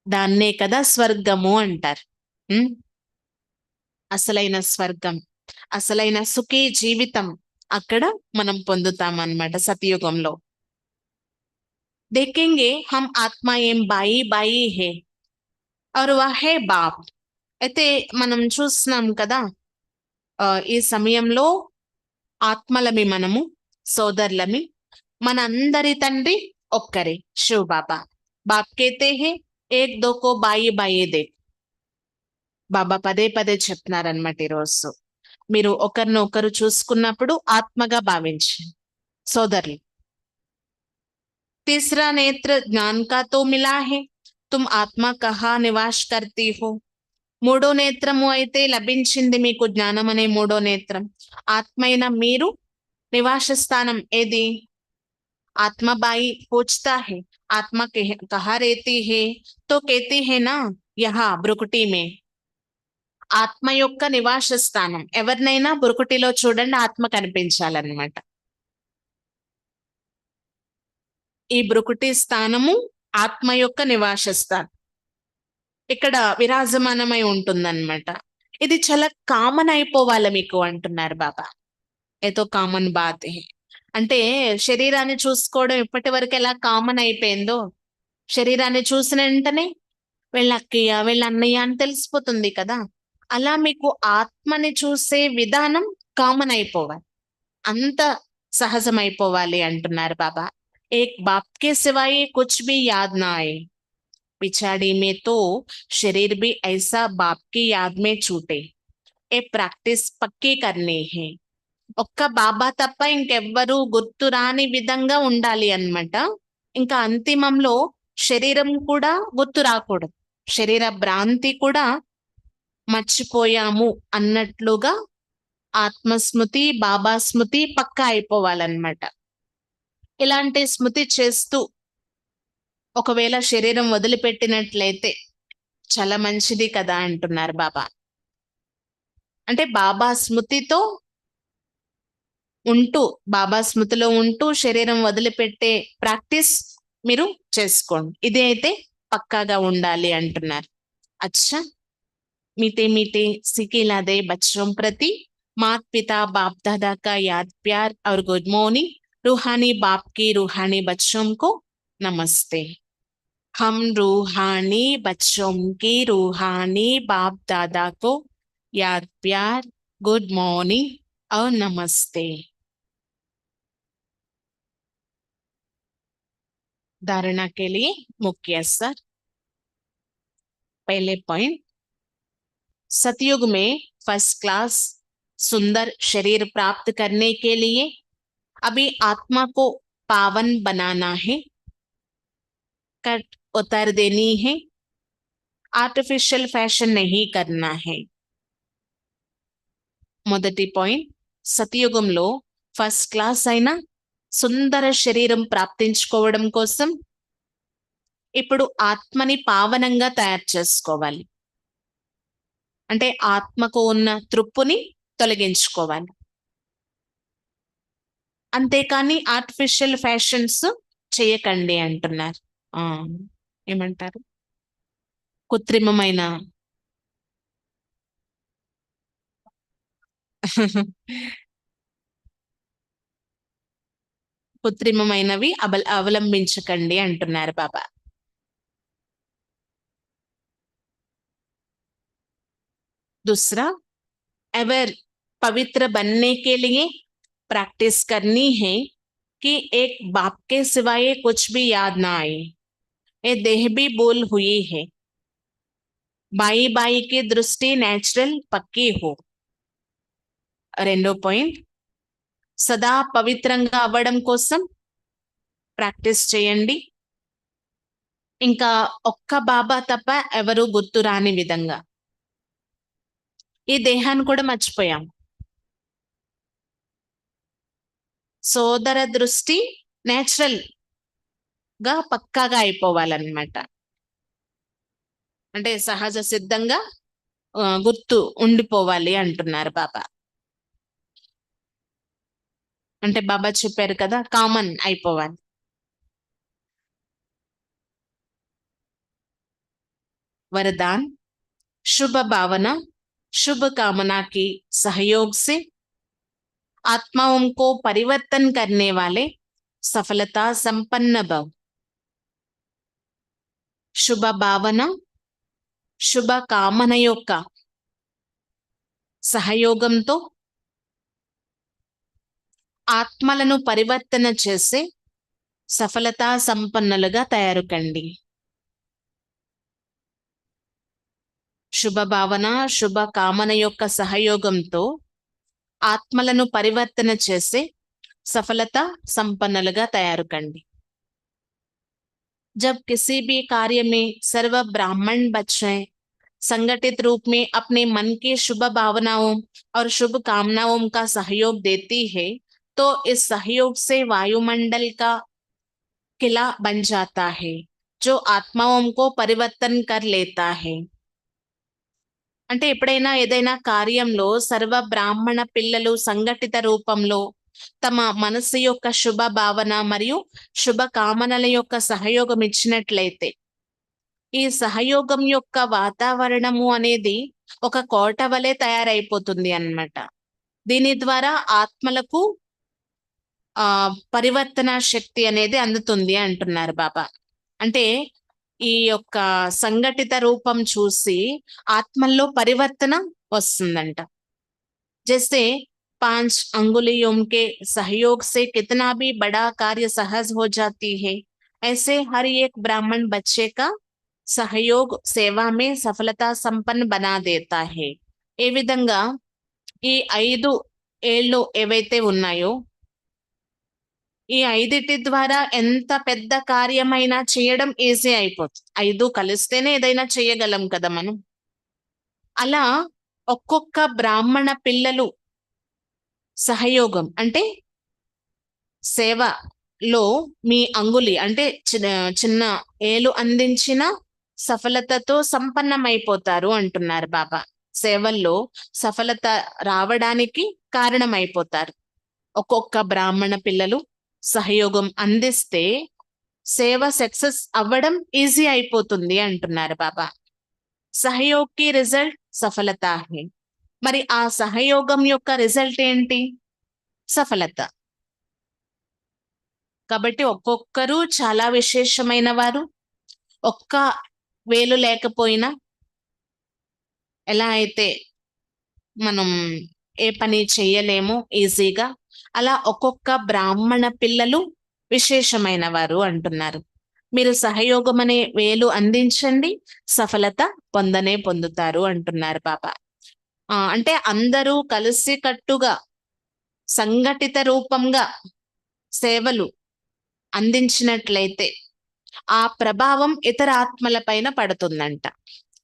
దాన్నే కదా స్వర్గము అంటారు. ఉం? అసలైన స్వర్గం, అసలైన సుఖీ జీవితం అక్కడ మనం పొందుతాం అన్నమాట సతయుగంలో. దేఖెంగే హమ్ ఆత్మ ఏం బాయి బాయి హే ఔర్ వహ్ హే బాప్. అయితే మనం చూస్తున్నాం కదా, ఈ సమయంలో ఆత్మలమి మనము, సోదరులమి. మన అందరి తండ్రి ఒక్కరే, శివ్ బాబా. బాప్ కేతే హే ఏక్ దోకో బాయి బాయి దే. బాబా పదే పదే చెప్తున్నారనమాట ఈరోజు. మీరు ఒకరినొకరు చూసుకున్నప్పుడు ఆత్మగా భావించండి, సోదరులు. तीसरा नेत्र ज्ञान का तो मिला है, तुम आत्मा कहाँ निवास करती हो. మూడో నేత్రము అయితే లభించింది మీకు, జ్ఞానం అనే మూడో నేత్రం. ఆత్మ అయిన మీరు నివాస స్థానం ఏది? ఆత్మబాయి పూछता है आत्मा कहाँ रहती है, तो कहती है ना యహా బ్రుకుటి మే. ఆత్మ యొక్క నివాస స్థానం ఎవరినైనా బ్రుకుటిలో చూడండి, ఆత్మ కనిపించాలన్నమాట. ఈ బ్రుకుటి స్థానము ఆత్మ యొక్క నివాస స్థానం, ఇక్కడ విరాజమానమై ఉంటుందన్నమాట. ఇది చాలా కామన్ అయిపోవాలి మీకు అంటున్నారు బాబా. ఏదో కామన్ బాత్ హే. అంటే శరీరాన్ని చూసుకోవడం ఇప్పటి వరకు ఎలా కామన్ అయిపోయిందో, శరీరాన్ని చూసిన వెంటనే వీళ్ళ అక్కయ్య వీళ్ళ అన్నయ్య అని తెలిసిపోతుంది కదా. అలా మీకు ఆత్మని చూసే విధానం కామన్ అయిపోవాలి, అంత సహజమైపోవాలి అంటున్నారు బాబా. ఏక్ బాప్ కే సివాయి కుచ్ భీ యాద్ నా ఆయే, पिछाड़ी में तो शरीर भी ऐसा बाप की याद में छूटे. ఏ ప్రాక్టీస్ పక్కే కర్నీ హే. ఒక్క బాబా తప్ప ఇంకెవ్వరూ గుర్తు రాని విధంగా ఉండాలి అన్నమాట. ఇంకా అంతిమంలో శరీరం కూడా గుర్తు రాకూడదు, శరీర భ్రాంతి కూడా మర్చిపోయాము అన్నట్లుగా ఆత్మస్మృతి బాబా స్మృతి పక్కా అయిపోవాలన్నమాట. ఇలాంటి స్మృతి చేస్తూ ఒకవేళ శరీరం వదిలిపెట్టినట్లయితే చాలా మంచిది కదా అంటున్నారు బాబా. అంటే బాబా స్మృతితో ఉంటూ, బాబా స్మృతిలో ఉంటూ శరీరం వదిలిపెట్టే ప్రాక్టీస్ మీరు చేసుకోండి. ఇది అయితే పక్కాగా ఉండాలి అంటున్నారు. అచ్చా, मीठे मीठे सिकिलादे बच्चों प्रति माता पिता बाप दादा का याद प्यार और गुड मॉर्निंग. रूहानी बाप की रूहानी बच्चों को नमस्ते. हम रूहानी बच्चों की रूहानी बाप दादा को याद प्यार गुड मॉर्निंग और नमस्ते. धारणा के लिए मुख्य असर. पहले पॉइंट, सतयुग में फर्स्ट क्लास सुंदर शरीर प्राप्त करने के लिए अभी आत्मा को पावन बनाना है, कट उतर देनी है, आर्टिफिशियल फैशन नहीं करना है. మొదటి పాయింట్, సతయుగంలో ఫస్ట్ క్లాస్ అయిన సుందర శరీరం ప్రాప్తించుకోవడం కోసం ఇప్పుడు ఆత్మని పావనంగా తయారు చేసుకోవాలి. అంటే ఆత్మకు ఉన్న తృప్పుని తొలగించుకోవాలి. అంతేకాని ఆర్టిఫిషియల్ ఫ్యాషన్స్ చేయకండి అంటున్నారు. ఏమంటారు, కృత్రిమమైన కృత్రిమమైనవి అవలంబించకండి అంటున్నారు బాబా. दूसरा, अगर पवित्र बनने के लिए प्रैक्टिस करनी है कि एक बाप के सिवाय कुछ भी याद ना आए. ये देह भी बोल हुई है. बाई बाई की दृष्टि नेचुरल पक्की हो. రెండో పాయింట్, సదా పవిత్రంగా అవ్వడం కోసం ప్రాక్టీస్ చేయండి. ఇంకా ఒక్క బాబా తప్ప ఎవరు గుర్తు రాని విధంగా. ఈ దేహాన్ని కూడా మర్చిపోయాం. సోదర దృష్టి నేచురల్ గా పక్కాగా అయిపోవాలన్నమాట. అంటే సహజ సిద్ధంగా గుర్తు ఉండిపోవాలి అంటున్నారు బాబా. అంటే బాబా చెప్పారు కదా, కామన్ అయిపోవాలి. वरदान, शुभ भावना शुभ कामना की सहयोग से आत्माओं को परिवर्तन करने वाले सफलता संपन्न भव. शुभ भावना शुभ కామన యొక్క సహయోగంతో ఆత్మలను పరివర్తన చేసే సఫలతా సంపన్నులుగా తయారు కండి. శుభ భావన శుభ కామన యొక్క సహయోగంతో ఆత్మలను పరివర్తన చేసే సఫలత సంపన్నులుగా తయారు కండి. जब किसी भी कार्य में सर्व ब्राह्मण बच्चे संगठित रूप में अपने मन की शुभ भावनाओं और शुभ कामनाओं का सहयोग देती है तो इस सहयोग से वायुमंडल का किला बन जाता है जो आत्माओं को परिवर्तन कर लेता है. అంటే ఎప్పుడైనా ఏదైనా కార్యంలో సర్వ బ్రాహ్మణ పిల్లలు సంఘటిత రూపంలో తమ మనసు యొక్క శుభ భావన మరియు శుభ కామనల యొక్క సహయోగం ఇచ్చినట్లయితే ఈ సహయోగం యొక్క వాతావరణము అనేది ఒక కోట వలె తయారైపోతుంది అన్నమాట. దీని ద్వారా ఆత్మలకు పరివర్తన శక్తి అనేది అందుతుంది అంటున్నారు బాబా. అంటే ఈ యొక్క సంఘటిత రూపం చూసి ఆత్మల్లో పరివర్తన వస్తుందంట. जैसे 5 अंगुलियों के सहयोग से कितना भी बड़ा कार्य सहज हो जाती है, ऐसे हर एक ब्राह्मण बच्चे का सहयोग सेवा में सफलता संपन्न बना देता है. ఏ విధంగా ఈ 5 ఏళ్ళు ఏవైతే ఉన్నాయో, ఈ 5 ద్వారా ఎంత పెద్ద కార్యమైనా చేయడం ఈజీ అయిపోతుంది. 5 కలిస్తేనే ఏదైనా చేయగలం కదా మనం. అలా ఒక్కొక్క బ్రాహ్మణ పిల్లలు సహయోగం అంటే సేవలో మీ అంగుళి అంటే చిన్న ఏలు అందించిన సఫలతతో సంపన్నమైపోతారు అంటున్నారు బాబా. సేవల్లో సఫలత రావడానికి కారణమైపోతారు. ఒక్కొక్క బ్రాహ్మణ పిల్లలు సహయోగం అందిస్తే సేవ సక్సెస్ అవ్వడం ఈజీ అయిపోతుంది అంటున్నారు బాబా. సహయోగ్ కి రిజల్ట్ సఫలత హై. మరి ఆ సహయోగం యొక్క రిజల్ట్ ఏంటి? సఫలత. కాబట్టి ఒక్కొక్కరు చాలా విశేషమైన వారు. ఒక్క వేలు లేకపోయినా ఎలా అయితే మనం ఏ పని చెయ్యలేము ఈజీగా, అలా ఒక్కొక్క బ్రాహ్మణ పిల్లలు విశేషమైన వారు అంటున్నారు. మీరు సహయోగం అనే వేలు అందించండి, సఫలత పొందుతారు అంటున్నారు బాబా. అంటే అందరూ కలిసి కట్టుగా సంఘటిత రూపంగా సేవలు అందించినట్లయితే ఆ ప్రభావం ఇతర ఆత్మల పైన పడుతుందంట.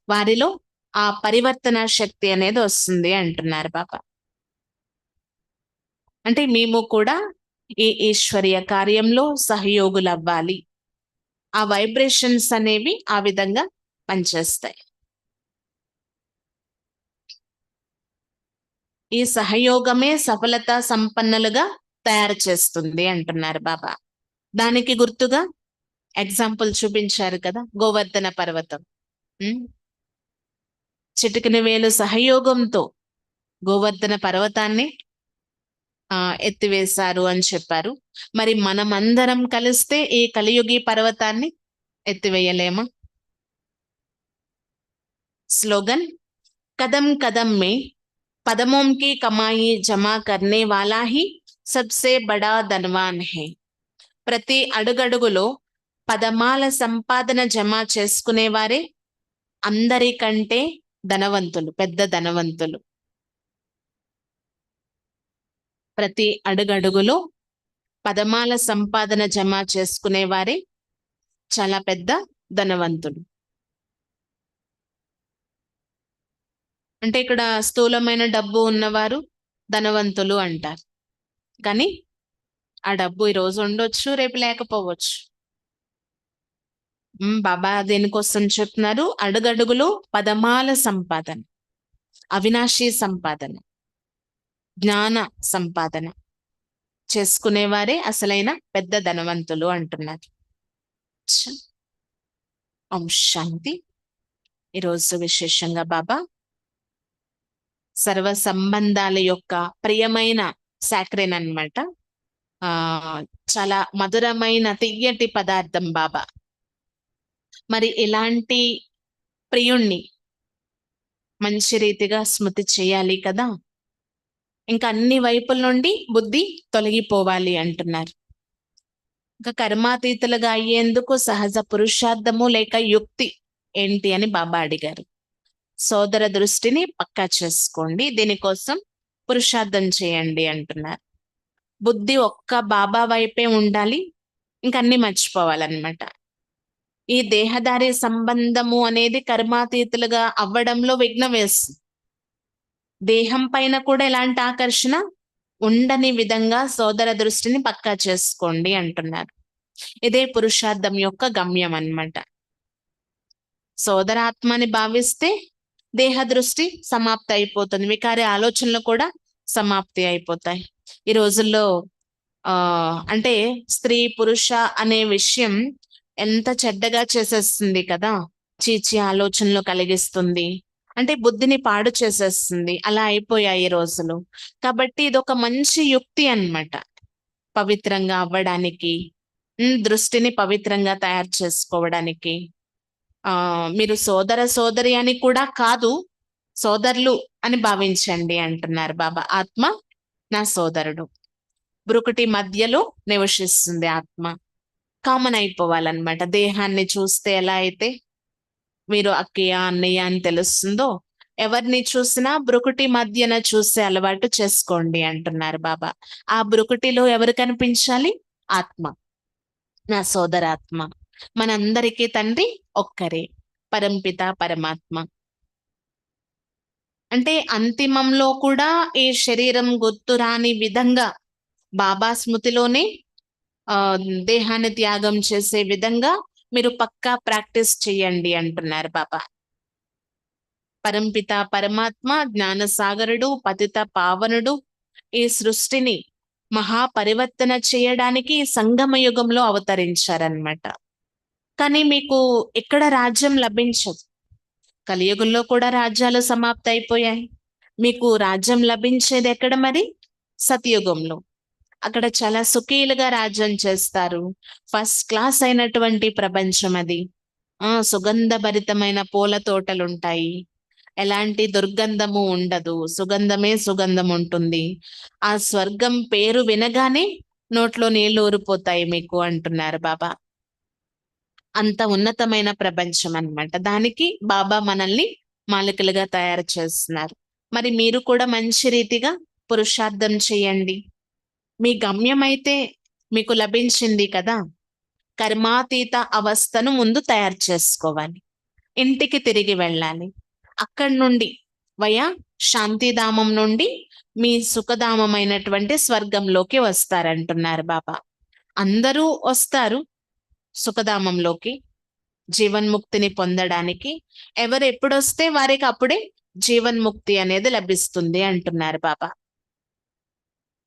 వారిలో ఆ పరివర్తన శక్తి అనేది వస్తుంది అంటున్నారు బాబా. అంటే మేము కూడా ఈ ఈశ్వరీయ కార్యంలో సహయోగులు అవ్వాలి. ఆ వైబ్రేషన్స్ అనేవి ఆ విధంగా పనిచేస్తాయి. ఈ సహయోగమే సఫలత సంపన్నులుగా తయారు చేస్తుంది అంటున్నారు బాబా. దానికి గుర్తుగా ఎగ్జాంపుల్ చూపించారు కదా, గోవర్ధన పర్వతం. చిటికిన వేలు సహయోగంతో గోవర్ధన పర్వతాన్ని ఎత్తివేశారు అని చెప్పారు. మరి మనమందరం కలిస్తే ఈ కలియుగి పర్వతాన్ని ఎత్తివేయలేమా? స్లోగన్ కదం కదం మే పదమోం కి కమాయి జమా కర్నే వాలా హీ సబ్సే బడా ధనవాన్ హే. ప్రతి అడుగడుగులో పదమాల సంపాదన జమ చేసుకునేవారే అందరికంటే ధనవంతులు, పెద్ద ధనవంతులు. ప్రతి అడుగడుగులో పదమాల సంపాదన జమ చేసుకునేవారే చాలా పెద్ద ధనవంతులు. అంటే ఇక్కడ స్థూలమైన డబ్బు ఉన్నవారు ధనవంతులు అంటారు. కానీ ఆ డబ్బు ఈరోజు ఉండొచ్చు, రేపు లేకపోవచ్చు. బాబా దేనికోసం చెప్తున్నారు? అడుగడుగులో పదమాల సంపాదన, అవినాశీ సంపాదన, జ్ఞాన సంపాదన చేసుకునేవారే అసలైన పెద్ద ధనవంతులు అంటున్నారు. ఓం శాంతి. ఈరోజు విశేషంగా బాబా సర్వ సంబంధాల యొక్క ప్రియమైన సాక్రెన్ అన్నమాట. చాలా మధురమైన తియ్యటి పదార్థం బాబా. మరి ఇలాంటి ప్రియుణ్ణి మంచి రీతిగా స్మృతి చేయాలి కదా. ఇంకా అన్ని వైపుల నుండి బుద్ధి తొలగిపోవాలి అంటున్నారు. ఇంకా కర్మాతీతులుగా అయ్యేందుకు సహజ పురుషార్థము లేక యుక్తి ఏంటి అని బాబా అడిగారు. సోదర దృష్టిని పక్కా చేసుకోండి, దీనికోసం పురుషార్థం చేయండి అంటున్నారు. బుద్ధి ఒక్క బాబా వైపే ఉండాలి, ఇంకా అన్ని మర్చిపోవాలన్నమాట. ఈ దేహదారి సంబంధము అనేది కర్మాతీతులుగా అవ్వడంలో విఘ్నం వేస్తుంది. దేహం పైన కూడా ఎలాంటి ఆకర్షణ ఉండని విధంగా సోదర దృష్టిని పక్కా చేసుకోండి అంటున్నారు. ఇదే పురుషార్థం యొక్క గమ్యం అన్నమాట. సోదరాత్మని భావిస్తే దేహ దృష్టి సమాప్తి అయిపోతుంది, వికారి ఆలోచనలు కూడా సమాప్తి అయిపోతాయి. ఈ రోజుల్లో అంటే స్త్రీ పురుష అనే విషయం ఎంత చెడ్డగా చేసేస్తుంది కదా. చీచి ఆలోచనలు కలిగిస్తుంది, అంటే బుద్ధిని పాడు చేసేస్తుంది. అలా అయిపోయాయి ఈ రోజులు. కాబట్టి ఇది ఒక మంచి యుక్తి అన్నమాట, పవిత్రంగా అవ్వడానికి, దృష్టిని పవిత్రంగా తయారు చేసుకోవడానికి. మీరు సోదర సోదరి అని కూడా కాదు, సోదరులు అని భావించండి అంటున్నారు బాబా. ఆత్మ నా సోదరుడు, బ్రుకుటి మధ్యలో నివసిస్తుంది ఆత్మ. కామన్ అయిపోవాలన్నమాట. దేహాన్ని చూస్తే ఎలా అయితే మీరు అక్కయ్య అన్నయ్య అని తెలుస్తుందో, ఎవరిని చూసినా బ్రుకుటి మధ్యన చూసే అలవాటు చేసుకోండి అంటున్నారు బాబా. ఆ బ్రుకుటిలో ఎవరు కనిపించాలి? ఆత్మ, నా సోదరాత్మ. మనందరికీ తండ్రి ఒక్కరే, పరంపిత పరమాత్మ. అంటే అంతిమంలో కూడా ఈ శరీరం గుర్తురాని విధంగా బాబా స్మృతిలోనే ఆ దేహాన్ని త్యాగం చేసే విధంగా మీరు పక్కా ప్రాక్టీస్ చేయండి అంటున్నారు బాబా. పరంపిత పరమాత్మ జ్ఞానసాగరుడు, పతిత పావనుడు, ఈ సృష్టిని మహాపరివర్తన చేయడానికి సంగమ యుగంలో అవతరించారనమాట. కానీ మీకు ఎక్కడ రాజ్యం లభించదు. కలియుగంలో కూడా రాజ్యాలు సమాప్తి అయిపోయాయి. మీకు రాజ్యం లభించేది ఎక్కడ మరి? సతయుగంలో. అక్కడ చాలా సుఖీలుగా రాజ్యం చేస్తారు. ఫస్ట్ క్లాస్ అయినటువంటి ప్రపంచం అది. సుగంధభరితమైన పూల తోటలుంటాయి. ఎలాంటి దుర్గంధము ఉండదు. సుగంధమే సుగంధం ఉంటుంది. ఆ స్వర్గం పేరు వినగానే నోట్లో నీళ్లు ఊరిపోతాయి మీకు అంటున్నారు బాబా. అంత ఉన్నతమైన ప్రపంచం అన్నమాట. దానికి బాబా మనల్ని మాలికలుగా తయారు చేస్తున్నారు. మరి మీరు కూడా మంచి రీతిగా పురుషార్థం చేయండి. మీ గమ్యం అయితే మీకు లభించింది కదా. కర్మాతీత అవస్థను ముందు తయారు చేసుకోవాలి. ఇంటికి తిరిగి వెళ్ళాలి. అక్కడి నుండి వయా శాంతిధామం నుండి మీ సుఖధామమైనటువంటి స్వర్గంలోకి వస్తారంటున్నారు బాబా. అందరూ వస్తారు సుఖధామంలోకి, జీవన్ముక్తిని పొందడానికి. ఎవరు ఎప్పుడొస్తే వారికి అప్పుడే జీవన్ముక్తి అనేది లభిస్తుంది అంటున్నారు బాబా.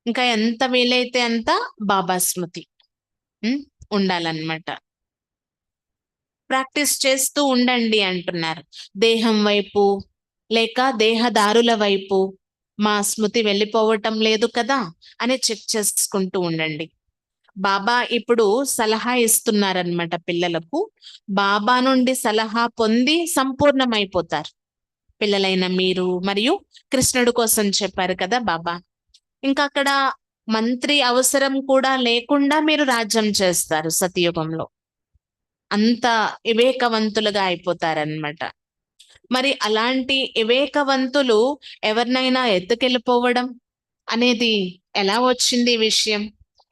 ఇంకా ఎంత వీలైతే అంత బాబా స్మృతి ఉండాలన్నమాట. ప్రాక్టీస్ చేస్తూ ఉండండి అంటున్నారు. దేహం వైపు లేక దేహదారుల వైపు మా స్మృతి వెళ్ళిపోవటం లేదు కదా అని చెక్ చేసుకుంటూ ఉండండి. బాబా ఇప్పుడు సలహా ఇస్తున్నారనమాట పిల్లలకు. బాబా నుండి సలహా పొంది సంపూర్ణమైపోతారు పిల్లలైన మీరు. మరియు కృష్ణుడు కోసం చెప్పారు కదా బాబా. ఇంకా అక్కడ మంత్రి అవసరం కూడా లేకుండా మీరు రాజ్యం చేస్తారు సతయుగంలో. అంత వివేకవంతులుగా అయిపోతారనమాట. మరి అలాంటి వివేకవంతులు ఎవరినైనా ఎత్తుకెళ్ళిపోవడం అనేది ఎలా వచ్చింది ఈ విషయం?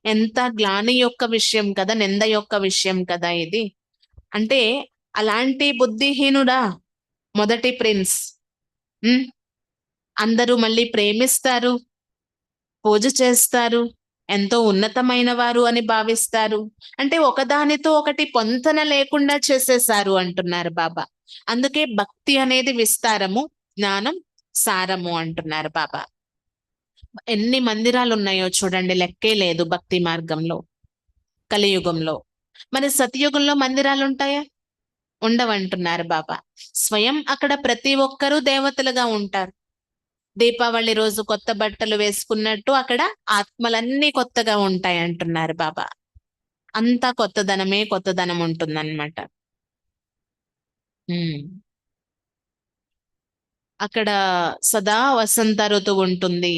ఎంత గ్లాని యొక్క విషయం కదా, నింద యొక్క విషయం కదా ఇది. అంటే అలాంటి బుద్ధిహీనుడా మొదటి ప్రిన్స్? అందరూ మళ్ళీ ప్రేమిస్తారు, పూజ చేస్తారు, ఎంతో ఉన్నతమైన వారు అని భావిస్తారు. అంటే ఒకదానితో ఒకటి పొంతన లేకుండా చేసేసారు అంటున్నారు బాబా. అందుకే భక్తి అనేది విస్తారము, జ్ఞానం సారము అంటున్నారు బాబా. ఎన్ని మందిరాలు ఉన్నాయో చూడండి, లెక్కే లేదు భక్తి మార్గంలో కలియుగంలో. మరి సతయుగంలో మందిరాలు ఉంటాయా? ఉండవంటున్నారు బాబా. స్వయం అక్కడ ప్రతి ఒక్కరూ దేవతలుగా ఉంటారు. దీపావళి రోజు కొత్త బట్టలు వేసుకున్నట్టు అక్కడ ఆత్మలన్నీ కొత్తగా ఉంటాయి అంటున్నారు బాబా. అంతా కొత్తదనమే కొత్తదనం ఉంటుందన్నమాట. అక్కడ సదా వసంత ఋతువు ఉంటుంది.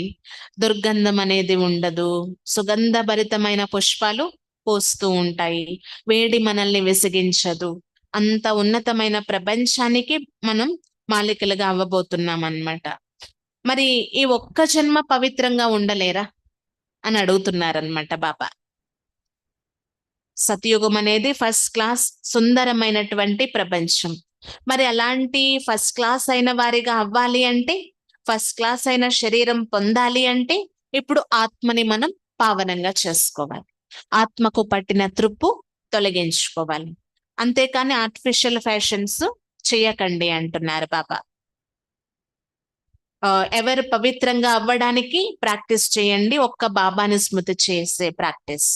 దుర్గంధం అనేది ఉండదు. సుగంధభరితమైన పుష్పాలు పూస్తూ ఉంటాయి. వేడి మనల్ని విసిగించదు. అంత ఉన్నతమైన ప్రపంచానికి మనం మాలికలుగా అవ్వబోతున్నాం అన్నమాట. మరి ఈ ఒక్క జన్మ పవిత్రంగా ఉండలేరా అని అడుగుతున్నారనమాట బాబా. సతయుగం అనేది ఫస్ట్ క్లాస్ సుందరమైనటువంటి ప్రపంచం. మరి అలాంటి ఫస్ట్ క్లాస్ అయిన వారిగా అవ్వాలి అంటే, ఫస్ట్ క్లాస్ అయిన శరీరం పొందాలి అంటే, ఇప్పుడు ఆత్మని మనం పావనంగా చేసుకోవాలి. ఆత్మకు పట్టిన త్రుప్పు తొలగించుకోవాలి. అంతేకాని ఆర్టిఫిషియల్ ఫ్యాషన్స్ చేయకండి అంటున్నారు బాబా. ఎవరు పవిత్రంగా అవ్వడానికి ప్రాక్టీస్ చేయండి. ఒక్క బాబాని స్మృతి చేసే ప్రాక్టీస్.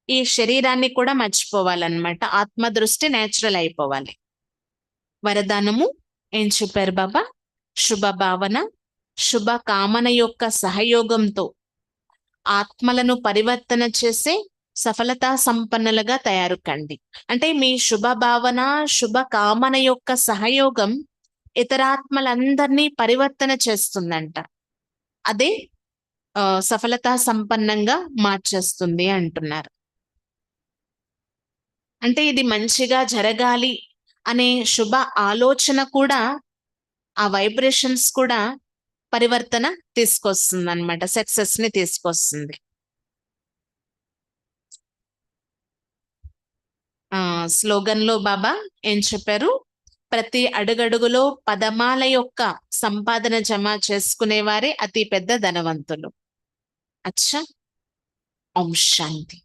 ఈ శరీరాన్ని కూడా మర్చిపోవాలన్నమాట. ఆత్మ దృష్టి నేచురల్ అయిపోవాలి. వరదానము ఏం చెప్పారు బాబా? శుభ భావన, శుభ కామన యొక్క సహయోగంతో ఆత్మలను పరివర్తన చేసే సఫలతా సంపన్నులుగా తయారు కండి. అంటే మీ శుభ భావన, శుభ కామన యొక్క సహయోగం ఇతరాత్మలందరినీ పరివర్తన చేస్తుందంట. అదే సఫలతా సంపన్నంగా మార్చేస్తుంది అంటున్నారు. అంటే ఇది మంచిగా జరగాలి అనే శుభ ఆలోచన కూడా ఆ వైబ్రేషన్స్ కూడా పరివర్తన తీసుకొస్తుంది అనమాట, సక్సెస్ ని తీసుకొస్తుంది. స్లోగన్ లో బాబా ఏం చెప్పారు? ప్రతి అడుగడుగులో పదమాల యొక్క సంపాదన జమ చేసుకునేవారే అతి పెద్ద ధనవంతులు. అచ్చా, ఓం శాంతి.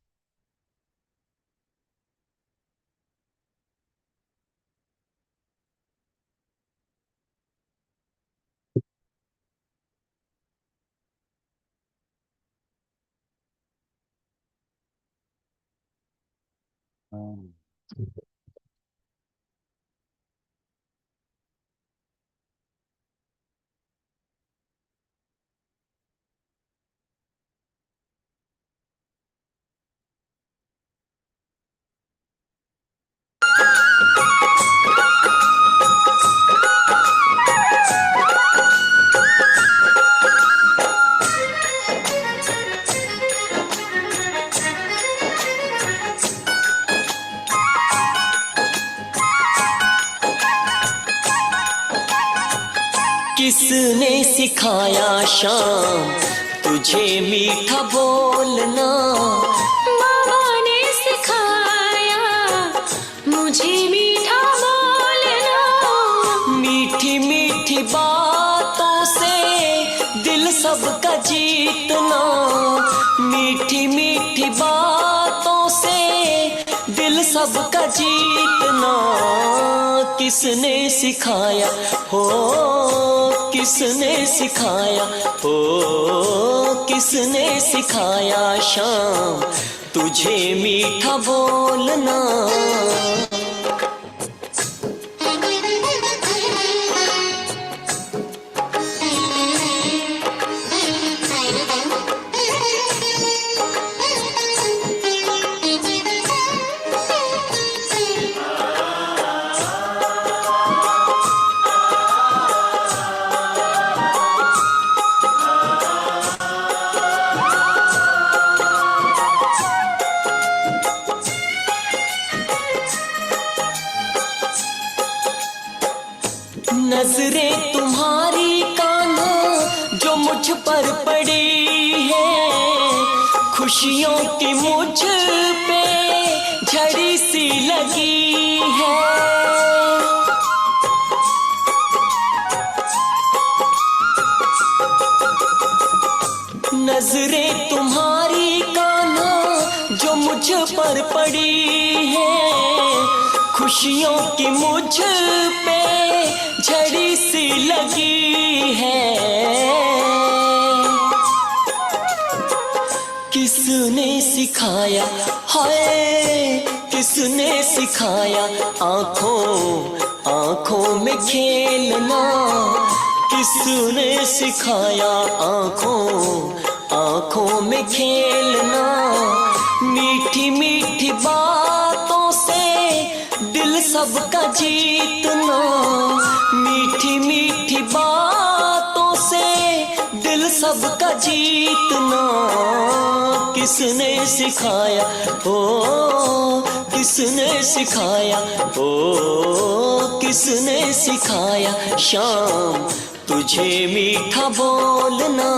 किसने सिखाया शाम तुझे मीठा बोलना? बाबा ने सिखाया मुझे मीठा बोलना। मीठी मीठी बातों से दिल सबका जीतना। मीठी मीठी बातों से दिल सबका जीतना। किसने सिखाया हो, किसने सिखाया हो, किसने सिखाया शाम तुझे मीठा बोलना? नजरें तुम्हारी कान्हा जो मुझ पर पड़ी है, खुशियों की मुझ पे झड़ी सी लगी है। नजरें तुम्हारी कान्हा जो मुझ पर पड़ी है, खुशियों की मुझ पे झड़ी सी लगी है। किसने सिखाया हाय, किसने सिखाया आंखों आंखों में खेलना? किसने सिखाया आंखों आंखों में खेलना? मीठी मीठी बातों से दिल सबका जीतना। मीठी मीठी बातों से दिल सबका जीतना। किसने सिखाया हो, किसने सिखाया हो, किसने सिखाया शाम तुझे मीठा बोलना?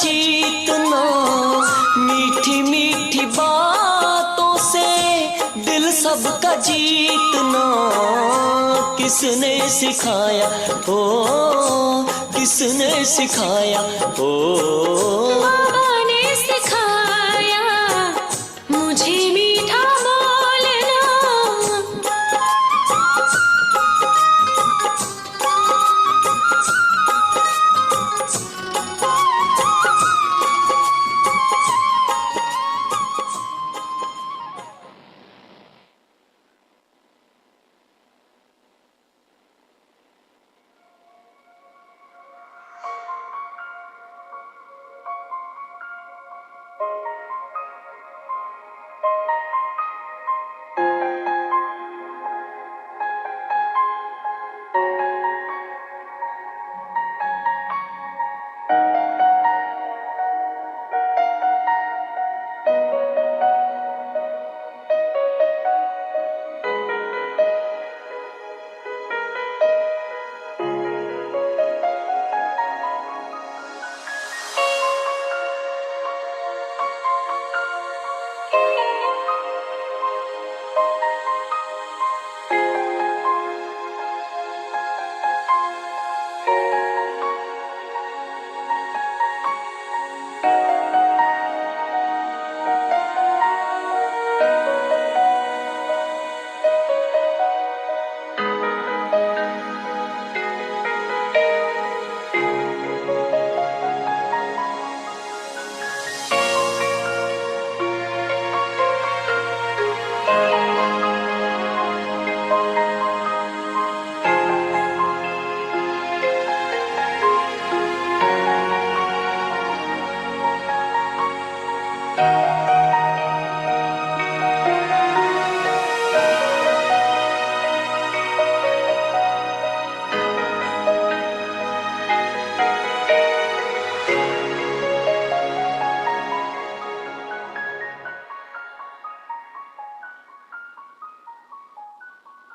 जीतना, मीठी मीठी बातों से दिल सबका जीतना। किसने सिखाया ओ, किसने सिखाया ओ,